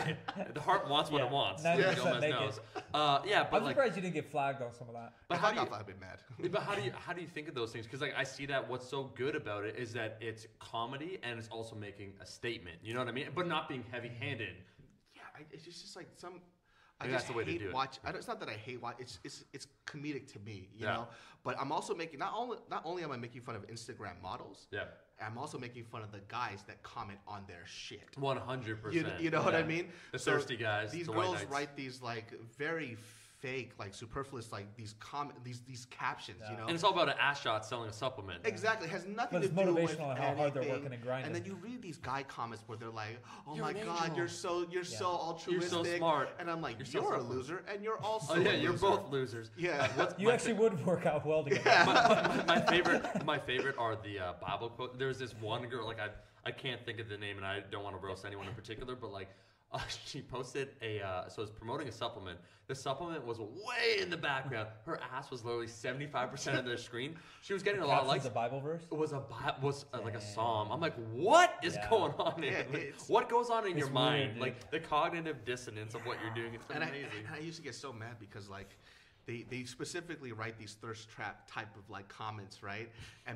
B: hey,
A: Yeah.
B: the heart wants what
A: Yeah.
B: it wants.
A: 90%
B: Gomez
A: naked.
B: knows. Yeah, but
A: I'm
B: like,
A: surprised you didn't get flagged on some of that.
B: but
C: If
B: how
C: I
B: do you?
C: got fat, I'd be mad.
B: But how do you think of those things? Because like I see that what's so good about it is that it's comedy and it's also making a statement. You know what I mean? But not being heavy-handed.
C: Yeah, it's just like some. I
B: Maybe
C: just
B: that's the way to
C: hate
B: do it.
C: watch. It's not that I hate watch. It's comedic to me, you
B: Yeah.
C: know. But I'm also making not only am I making fun of Instagram models.
B: Yeah,
C: I'm also making fun of the guys that comment on their shit.
B: 100%.
C: You know what I mean?
B: The
C: So
B: thirsty guys.
C: These
B: the white
C: girls
B: knights.
C: write these like very fake, like superfluous, like these captions. You know.
B: And it's all about an ass shot selling a supplement.
C: Exactly, it has nothing
A: But
C: to
A: it's
C: do with
A: motivational on how hard they're
C: anything.
A: working and grinding.
C: And then you read these guy comments where they're like, "Oh
B: You're
C: my
B: an
C: God,
B: angel.
C: you're so altruistic,
B: smart.
C: And I'm like,
B: You're
C: "You're,
B: so
C: a
B: smart."
C: loser, and you're also
B: Oh yeah,
C: a
B: you're
C: loser."
B: both losers.
C: Yeah.
A: You actually would work out well together.
B: My favorite are the Bible quote. There's this one girl, like I can't think of the name, and I don't want to roast anyone in particular, but like She posted so it was promoting a supplement. The supplement was way in the background. Her ass was literally 75% of the screen. She was getting a lot of likes.
A: The Bible verse?
B: It was like a psalm. I'm like, what is going on here? Like, what goes on in your mind?
A: Weird,
B: like the cognitive dissonance of what you're doing. It's amazing.
C: I used to get so mad because like they specifically write these thirst trap type of like comments, right?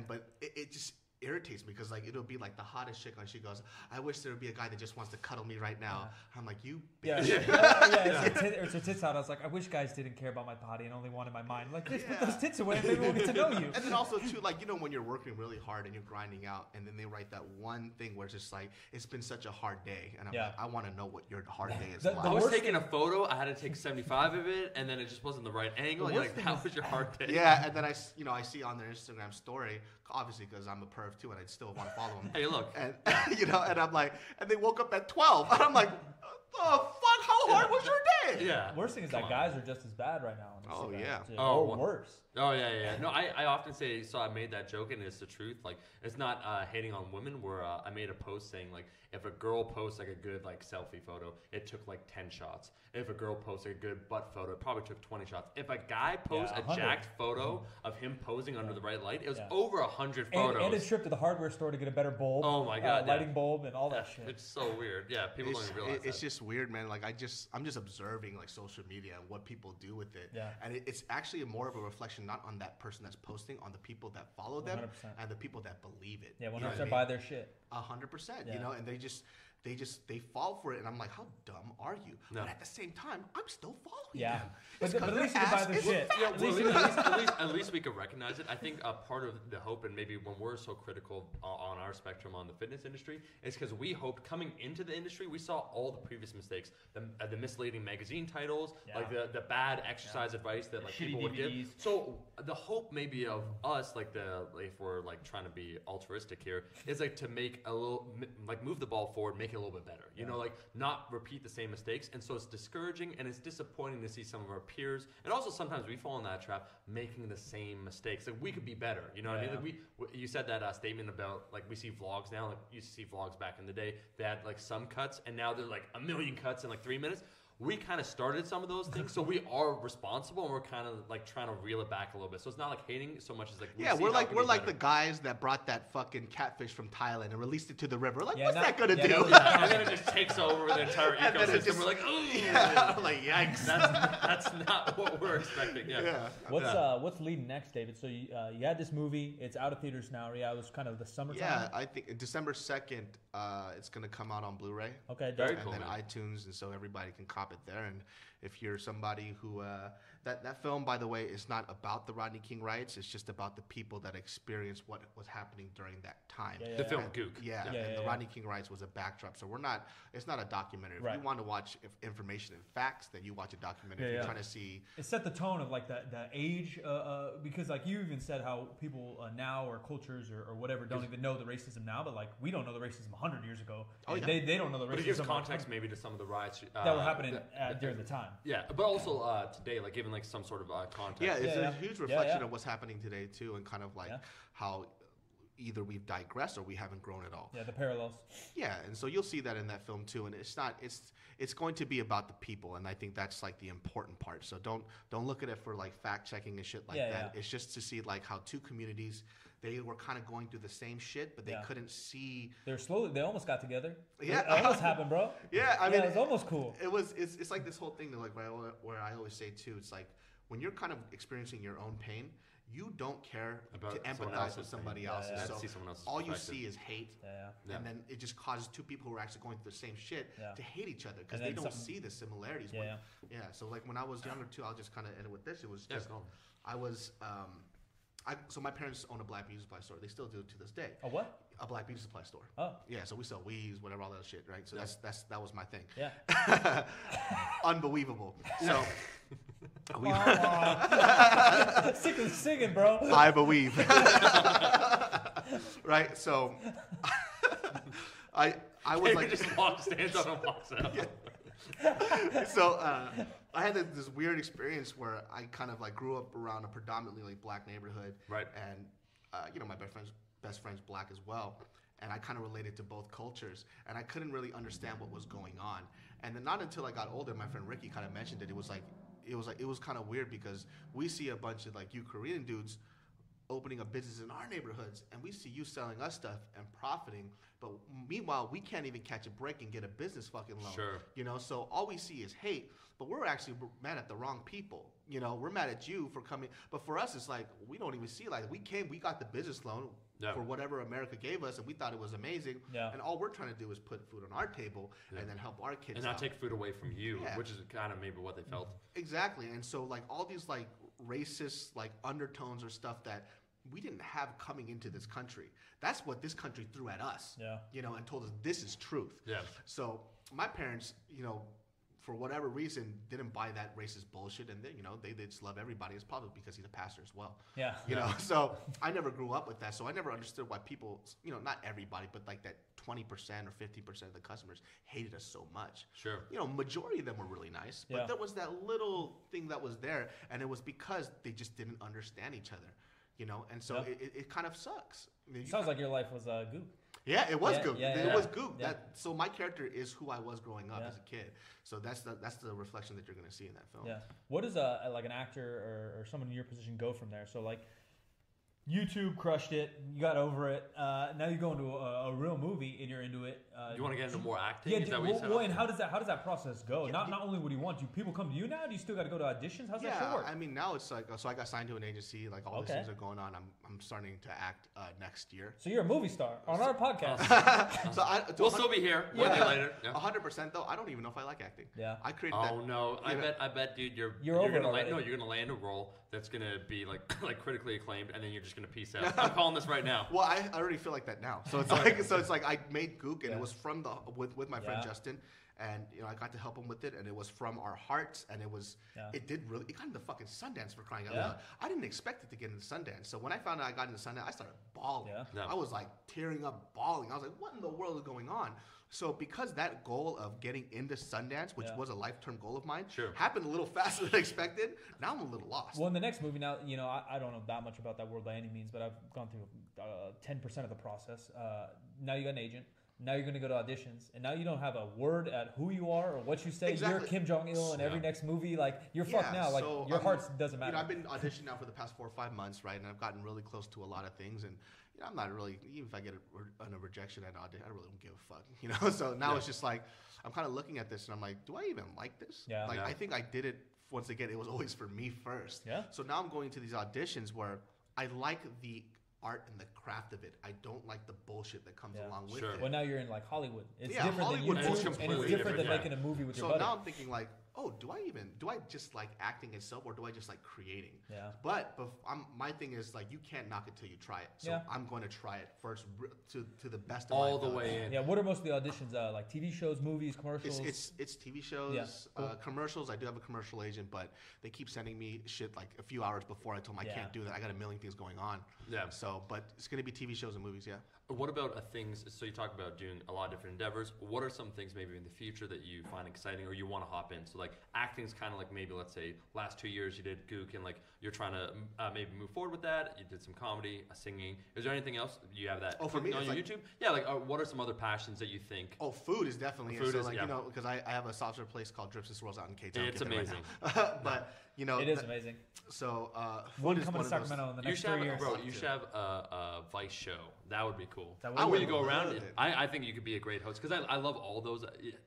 C: But it just irritates me because like it'll be like the hottest chick and she goes, I wish there would be a guy that just wants to cuddle me right now. I'm like, you bitch.
A: It's her tits out. I was like, I wish guys didn't care about my body and only wanted my mind. Like, bitch, put those tits away and maybe we'll get to know you.
C: And then also too, like, you know, when you're working really hard and you're grinding out and then they write that one thing where it's just like, it's been such a hard day. And I'm like, I want to know what your hard day is like.
B: I was taking a photo. I had to take 75 of it and then it just wasn't the right angle. You're like, how was your hard day?
C: Yeah, and then I see on their Instagram story, obviously because I'm a perv too and I still want to follow them.
B: Hey, look.
C: And, you know, and I'm like, and they woke up at 12. And I'm like, fuck, how hard was your day?
B: Yeah.
A: Worst thing is that guys are just as bad right now.
C: Oh, yeah.
A: Or worse.
B: Oh, yeah. No, I often say, so I made that joke, and it's the truth. Like, it's not hating on women, where I made a post saying, like, if a girl posts, like, a good, like, selfie photo, it took, like, 10 shots. If a girl posts a good butt photo, it probably took 20 shots. If a guy posts a jacked photo of him posing under the right light, it was over 100 photos.
A: And a trip to the hardware store to get a better bulb.
B: Oh, my God.
A: Lighting bulb and all that shit.
B: It's so weird. Yeah, people don't even realize
C: it's just weird, man. Like, I'm just observing, like, social media and what people do with it.
A: Yeah.
C: And it's actually more of a reflection not on that person that's posting, on the people that follow them
A: 100%.
C: and the people that believe it.
A: Yeah, 100%
C: you know what I mean?
A: buy their shit.
C: 100%. You know, and they fall for it, and I'm like, how dumb are you?
B: No.
C: But at the same time, I'm still following
A: Yeah.
C: them.
A: But at least you can buy their shit.
B: Yeah, at least we can recognize it. I think part of the hope, and maybe when we're so critical on our spectrum on the fitness industry, is because we hoped coming into the industry, we saw all the previous mistakes, the misleading magazine titles, like the bad exercise advice that like people would give. So the hope maybe of us, like if we're like trying to be altruistic here, is like to make a little, like move the ball forward, make it a little bit better. You know, like not repeat the same mistakes. And so it's discouraging and it's disappointing to see some of our peers, and also sometimes we fall in that trap, making the same mistakes. Like we could be better. You know what I mean? Like you said that statement about like we see vlogs now. Like you used to see vlogs back in the day. They had like some cuts, and now they're like a million cuts in like 3 minutes. We kind of started some of those things, so we are responsible, and we're kind of like trying to reel it back a little bit. So it's not like hating so much as like
C: we're like the guys that brought that fucking catfish from Thailand and released it to the river. Like, what's that gonna do?
B: And then it just takes over the entire ecosystem. We're like, oh,
C: like yikes.
B: That's not what we're expecting. Yeah.
A: What's leading next, David? So you had this movie. It's out of theaters now. Yeah, it was kind of the summertime.
C: Yeah, I think December 2nd, it's gonna come out on Blu-ray.
A: Okay,
B: very cool.
C: And then iTunes, and so everybody can cop it there. And if you're somebody who that film, by the way, is not about the Rodney King riots. It's just about the people that experienced what was happening during that time.
B: The film Gook.
C: The Rodney King riots was a backdrop. So it's not a documentary. If you want to watch information and facts, then you watch a documentary. If you're trying to see,
A: it set the tone of like the age, because like you even said how people now or cultures or whatever don't even know the racism now, but like we don't know the racism 100 years ago. They don't know the racism.
B: But it gives context maybe to some of the riots
A: that were happening during the time.
B: Yeah, but also today, like giving like some sort of context.
C: Yeah, it's a huge reflection of what's happening today too, and kind of like how either we've digressed or we haven't grown at all.
A: Yeah, the parallels.
C: Yeah, and so you'll see that in that film too, and it's going to be about the people, and I think that's like the important part. So don't look at it for like fact checking and shit like that. It's just to see like how two communities, they were kind of going through the same shit, but they couldn't see.
A: They almost got together.
C: Yeah,
A: it almost happened, bro.
C: Yeah, I mean,
A: it was almost cool.
C: It's like this whole thing that like where I always say too. It's like when you're kind of experiencing your own pain, you don't care
B: about
C: to empathize with somebody else's. So
B: see someone else's
C: all you see is hate,
A: Yeah.
C: and then it just causes two people who are actually going through the same shit to hate each other because they don't see the similarities. So like when I was younger too, I'll just kind of end it with this. It was just I was. So my parents own a black beauty supply store. They still do to this day.
A: A what?
C: A black beauty supply store.
A: Oh.
C: Yeah, so we sell weaves, whatever, all that shit, right? So that was my thing.
A: Yeah.
C: Unbelievable. So
A: Sick of singing, bro.
C: I believe. Right? So I was like
B: just stands up and walks out.
C: So I had this weird experience where I kind of like grew up around a predominantly like black neighborhood,
B: right?
C: And my best friend's black as well, and I kind of related to both cultures, and I couldn't really understand what was going on. And then not until I got older, my friend Ricky kind of mentioned it. It was kind of weird because we see a bunch of like you Korean dudes opening up business in our neighborhoods, and we see you selling us stuff and profiting, but meanwhile we can't even catch a break and get a business fucking loan.
B: Sure.
C: You know, so all we see is hate, but we're actually mad at the wrong people. You know, we're mad at you for coming, but for us it's like we don't even see, like, we got the business loan for whatever America gave us, and we thought it was amazing.
A: Yeah.
C: And all we're trying to do is put food on our table and then help our kids
B: and not
C: out.
B: take food away from you, which is kind of maybe what they felt.
C: Exactly. And so like all these like racist like undertones or stuff that we didn't have coming into this country. That's what this country threw at us.
A: Yeah.
C: You know, and told us this is truth.
B: Yeah.
C: So my parents, you know, for whatever reason, didn't buy that racist bullshit, and then, you know, they just love everybody. It's probably because he's a pastor as well.
A: Yeah.
C: You know, so I never grew up with that. So I never understood why people, you know, not everybody, but like that 20% or 50% of the customers hated us so much.
B: Sure.
C: You know, majority of them were really nice, but there was that little thing that was there, and it was because they just didn't understand each other. You know, and so it kind of sucks. I mean,
A: Sounds like your life was goop.
C: Yeah, it was goop. It was goop.
A: Yeah.
C: So my character is who I was growing up as a kid. So that's the reflection that you're going to see in that film.
A: Yeah. What does like an actor or someone in your position go from there? So like YouTube crushed it, you got over it. Now you go into a real movie and you're into it.
B: You want to get into more acting?
A: Yeah.
B: Is that what you said?
A: Well, and how does that process go? Not only what do you want, do people come to you now? Do you still got to go to auditions? How's that shit work?
C: I mean, now it's like, so I got signed to an agency. Like all these things are going on. I'm starting to act next year.
A: So you're a movie star on our podcast.
B: We'll still be here 1 year later.
C: 100% though. I don't even know if I like acting.
A: Yeah.
C: I created that.
B: Oh no! I bet, dude, you're
A: over
B: gonna
A: already.
B: you're gonna land a role that's gonna be like critically acclaimed, and then you're just gonna peace out. I'm calling this right now.
C: Well, I already feel like that now. So it's like I made Gook, and it was from with my friend Justin, and you know I got to help him with it, and it was from our hearts, and it got into fucking Sundance, for crying out loud. I didn't expect it to get into Sundance, so when I found out I got into Sundance, I started bawling.
A: Yeah.
C: I was like tearing up, bawling. I was like, what in the world is going on? So because that goal of getting into Sundance, which was a lifetime goal of mine, happened a little faster than expected, now I'm a little lost.
A: Well, in the next movie, now, you know, I don't know that much about that world by any means, but I've gone through 10% of the process. Now you got an agent. Now you're going to go to auditions, and now you don't have a word at who you are or what you say.
C: Exactly.
A: You're Kim Jong-il in every next movie. Like, you're fucked now. Like,
C: so,
A: your heart doesn't matter.
C: You know, I've been auditioning now for the past 4 or 5 months, right? And I've gotten really close to a lot of things. And, you know, I'm not really, even if I get a rejection at audition, I really don't give a fuck, you know? So now it's just like, I'm kind of looking at this, and I'm like, do I even like this?
A: Yeah.
C: Like, I think I did it, once again, it was always for me first.
A: Yeah.
C: So now I'm going to these auditions where I like the art and the craft of it. I don't like the bullshit that comes along with it.
A: Well, now you're in like Hollywood. It's
C: Yeah,
A: different
C: Hollywood
A: than
C: is
A: YouTube, and
C: completely
A: it's different than
B: different,
A: making a movie with your
C: So
A: buddy.
C: now I'm thinking like, oh, do I just like acting itself, or do I just like creating?
A: Yeah.
C: But my thing is like, you can't knock it till you try it. So I'm going to try it first to the best of
B: all
C: my
B: the
C: ability.
B: way in.
A: Yeah. What are most of the auditions? Like TV shows, movies, commercials?
C: It's TV shows, commercials. I do have a commercial agent, but they keep sending me shit like a few hours before I told them I can't do that. I got a million things going on.
B: Yeah.
C: So, but it's going to be TV shows and movies. Yeah.
B: What about things? So you talk about doing a lot of different endeavors. What are some things maybe in the future that you find exciting or you want to hop in? So like acting's kind of like maybe let's say last 2 years you did Gook and like you're trying to maybe move forward with that. You did some comedy, singing. Is there anything else you have that
C: for me,
B: on your YouTube? Yeah, like what are some other passions that you think?
C: Oh, food is definitely
B: Food is,
C: you know, because I have a soft serve place called Drips and Swirls out in K-Town.
B: It's amazing.
C: But you know,
A: it is amazing.
C: So
A: one coming to Sacramento in the next 3 years.
B: Bro, you should have a Vice show. That would be cool.
A: I
B: Where you go around. I think you could be a great host because I love all those.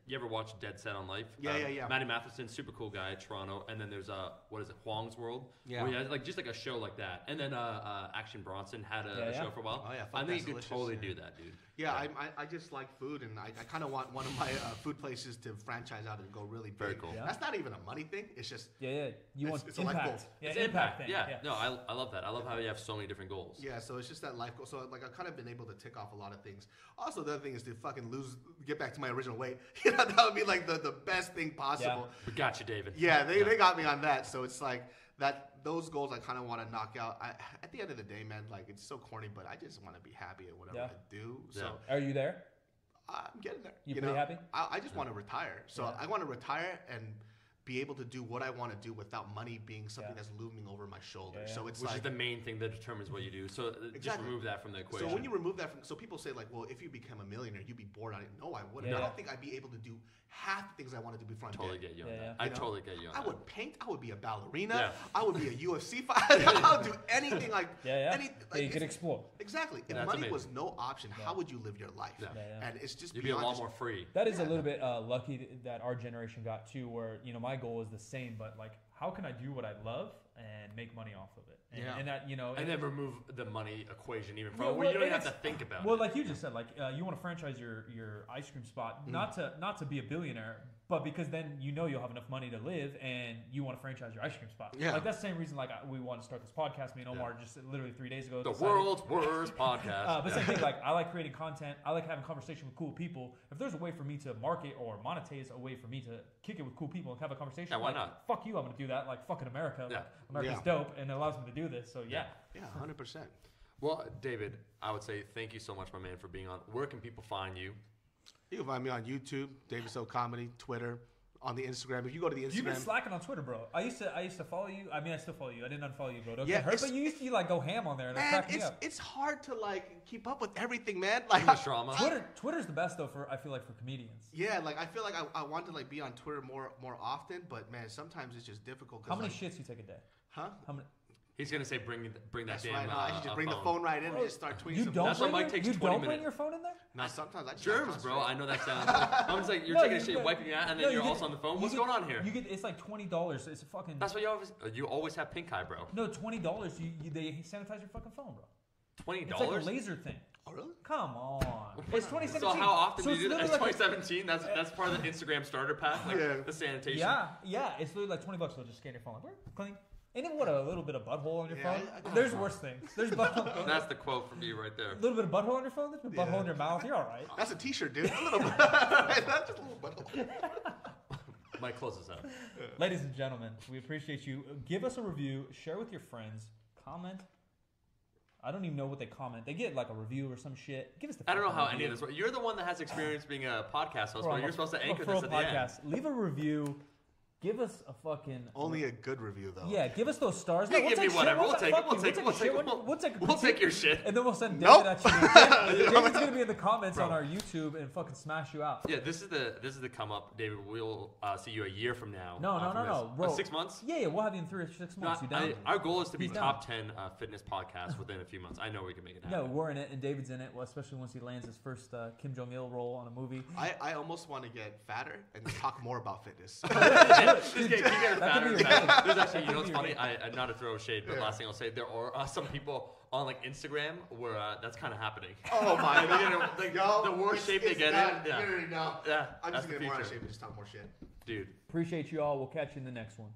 B: You ever watch Dead Set on Life?
C: Yeah.
B: Matty Matheson, super cool guy, Toronto. And then there's what is it, Huang's World?
C: Yeah.
B: Where he has like just like a show like that. And then Action Bronson had a show for a while.
C: Oh yeah,
B: I think you could totally do that, dude.
C: Yeah, I just like food, and I kind of want one of my food places to franchise out and go really big.
B: Very cool.
A: Yeah.
C: That's not even a money thing. It's just
A: You want
C: it's a life goal.
A: impact. Yeah,
B: It's
A: impact thing.
B: Yeah. No, I love that. I love how you have so many different goals.
C: Yeah, so it's just that life goal. So like I've kind of been able to tick off a lot of things. Also, the other thing is to fucking get back to my original weight. You know, that would be like the best thing possible.
B: We got you, David.
C: Yeah, they got me on that. So it's like those goals I kind of want to knock out. At the end of the day, man, like it's so corny, but I just want to be happy at whatever I do. So
A: Are you there?
C: I'm getting there.
A: You pretty happy?
C: I just want to retire. So I want to retire and be able to do what I want to do without money being something that's looming over my shoulder. So it's
B: which is the main thing that determines what you do. So just remove that from the equation.
C: So when you remove that so people say like, well, if you become a millionaire, you'd be bored on it. No, I wouldn't. I don't think I'd be able to do half the things I wanted to be before I'm
B: Totally
C: dead.
B: get you on
A: Yeah,
B: that.
A: yeah.
B: I totally get you on
C: I
B: that.
C: would paint. I would be a ballerina.
B: Yeah.
C: I would be a UFC fighter. I would do anything like
A: Yeah.
C: any.
A: Yeah,
C: Like,
A: you could explore.
C: exactly. If
B: That's
C: money
B: amazing.
C: was no option, how would you live your life?
B: Yeah.
A: Yeah.
C: And it's just
B: You'd be a
C: beyond
B: lot
C: just-
B: more free.
A: That is a little bit lucky that our generation got too, where my goal is the same, but like, how can I do what I love and make money off of it? And that
B: And then remove the money equation even from
A: Yeah,
B: it, where
A: well,
B: you don't
A: and
B: have to
A: it's-
B: think about
A: Well,
B: it.
A: like you just said, like you want to franchise your ice cream spot, not to be a billionaire, but because then you'll have enough money to live, and you want to franchise your ice cream spot.
C: Yeah.
A: Like that's the same reason like we want to start this podcast. Me and Omar just literally 3 days ago.
B: The
A: decided-
B: world's worst podcast.
A: But same thing, like I like creating content. I like having conversation with cool people. If there's a way for me to market or monetize a way for me to kick it with cool people and have a conversation,
B: Yeah, why
A: like,
B: not?
A: Fuck you, I'm gonna do that. Like fucking America.
B: Yeah.
A: Like, America's
C: Yeah.
A: dope and it allows me to do this. So yeah.
C: Yeah, 100%.
B: Well, David, I would say thank you so much, my man, for being on. Where can people find you?
C: You can find me on YouTube, David So Comedy, Twitter, on the Instagram. If you go to the
A: You've been
C: Instagram,
A: slacking on Twitter, bro. I used to follow you. I mean, I still follow you. I didn't unfollow you, bro. Don't
C: Yeah,
A: get hurt,
C: it's-
A: but you used to like go ham on there and it
C: man,
A: cracked me up.
C: it's hard to like keep up with everything, man. Like,
B: Too much drama.
A: Twitter's the best though I feel like for comedians.
C: yeah, like I feel like I want to like be on Twitter more often, but man, sometimes it's just difficult. 'Cause,
A: How many
C: like,
A: shits you take a day?
C: Huh?
A: How many?
B: He's gonna say bring that
C: That's
B: damn.
C: right. No, I should just bring the
B: phone
C: phone right in and just start tweeting.
A: You
C: some
A: don't.
B: That's why
A: bring
B: Mike
A: your-
B: takes
A: you
B: 20
A: don't bring
B: minutes.
A: your phone in there.
C: No, sometimes I just
B: Germs, bro. I know that sounds. I'm just like you're
A: No,
B: taking a
A: you
B: shit,
A: get-
B: wiping your ass, and
A: no,
B: then
A: you
B: you're
A: get-
B: also on the phone.
A: you
B: What's
A: get-
B: going on here?
A: It's like $20. It's a fucking.
B: That's why you always have pink eye, bro.
A: No, $20. They sanitize your fucking phone, bro.
B: $20.
A: It's like a laser thing.
C: Oh, really?
A: Come on. It's 2017.
B: So how often
A: So
B: do you do that?
A: it's
B: It's
A: literally like
B: 2017. That's part of the Instagram starter pack, like
C: Yeah.
B: the sanitation.
A: Yeah. It's literally like $20. They'll just scan your phone. Like, clean. Ain't it what a little bit of butthole on your
C: Yeah,
A: phone?
C: I
A: There's worse things. There's butthole.
B: That's the quote from you right there.
A: A little bit of butthole on your phone. There's a butthole
C: Yeah.
A: in your mouth. You're all right.
C: That's a T-shirt, dude. A little bit. That's just a little bit.
B: Mike, close this out.
A: Ladies and gentlemen, we appreciate you. Give us a review. Share with your friends. Comment. I don't even know what they comment. They get like a review or some shit. Give us the.
B: I don't know
A: fucking
B: how any of
A: review.
B: this works. You're the one that has experience being a podcast host,
A: Bro,
B: but
A: I'm
B: you're
A: a-
B: supposed to
A: I'm a
B: anchor
A: pro
B: this at the end.
A: podcast. Leave a review. Give us a fucking.
C: Only a good review, though.
A: Yeah, give us those stars.
B: You
A: No,
B: give me
A: shit.
B: whatever. We'll
A: Fuck
B: take
A: you.
B: it. We'll take
A: a
B: it.
A: shit one. We'll take a
B: We'll take
A: critique,
B: your shit.
A: and then we'll send
C: Nope.
A: David at you. David's gonna be in the comments on our YouTube and fucking smash you out.
B: Yeah, this is the come up, David. We'll see you a year from now.
A: No,
B: from this.
A: bro.
B: 6 months.
A: Yeah, we'll have you in 3 or 6 months. You down?
B: Our goal is to be
A: He's down.
B: top 10 fitness podcasts within a few months. I know we can make it
A: No,
B: happen.
A: we're in it, and David's in it. Well, especially once he lands his first Kim Jong Il role on a movie.
C: I almost want to get fatter and talk more about fitness.
B: This guy, you get
A: That
B: fatter
A: could
B: and
A: be
B: fatter.
A: amazing.
B: There's actually, you
A: That
B: know
A: could
B: what's
A: be
B: funny? Not to throw shade, but
C: Yeah.
B: last thing I'll say, there are some people on like Instagram where that's kind of happening.
C: Oh my
B: Like,
C: god.
B: the worse shape they get
C: done.
B: in. Yeah.
C: You already know.
B: Yeah,
C: I'm
B: that's
C: just
B: the
C: gonna get more out of
B: future.
C: shape and just talk more shit.
B: Dude.
A: Appreciate you all. We'll catch you in the next one.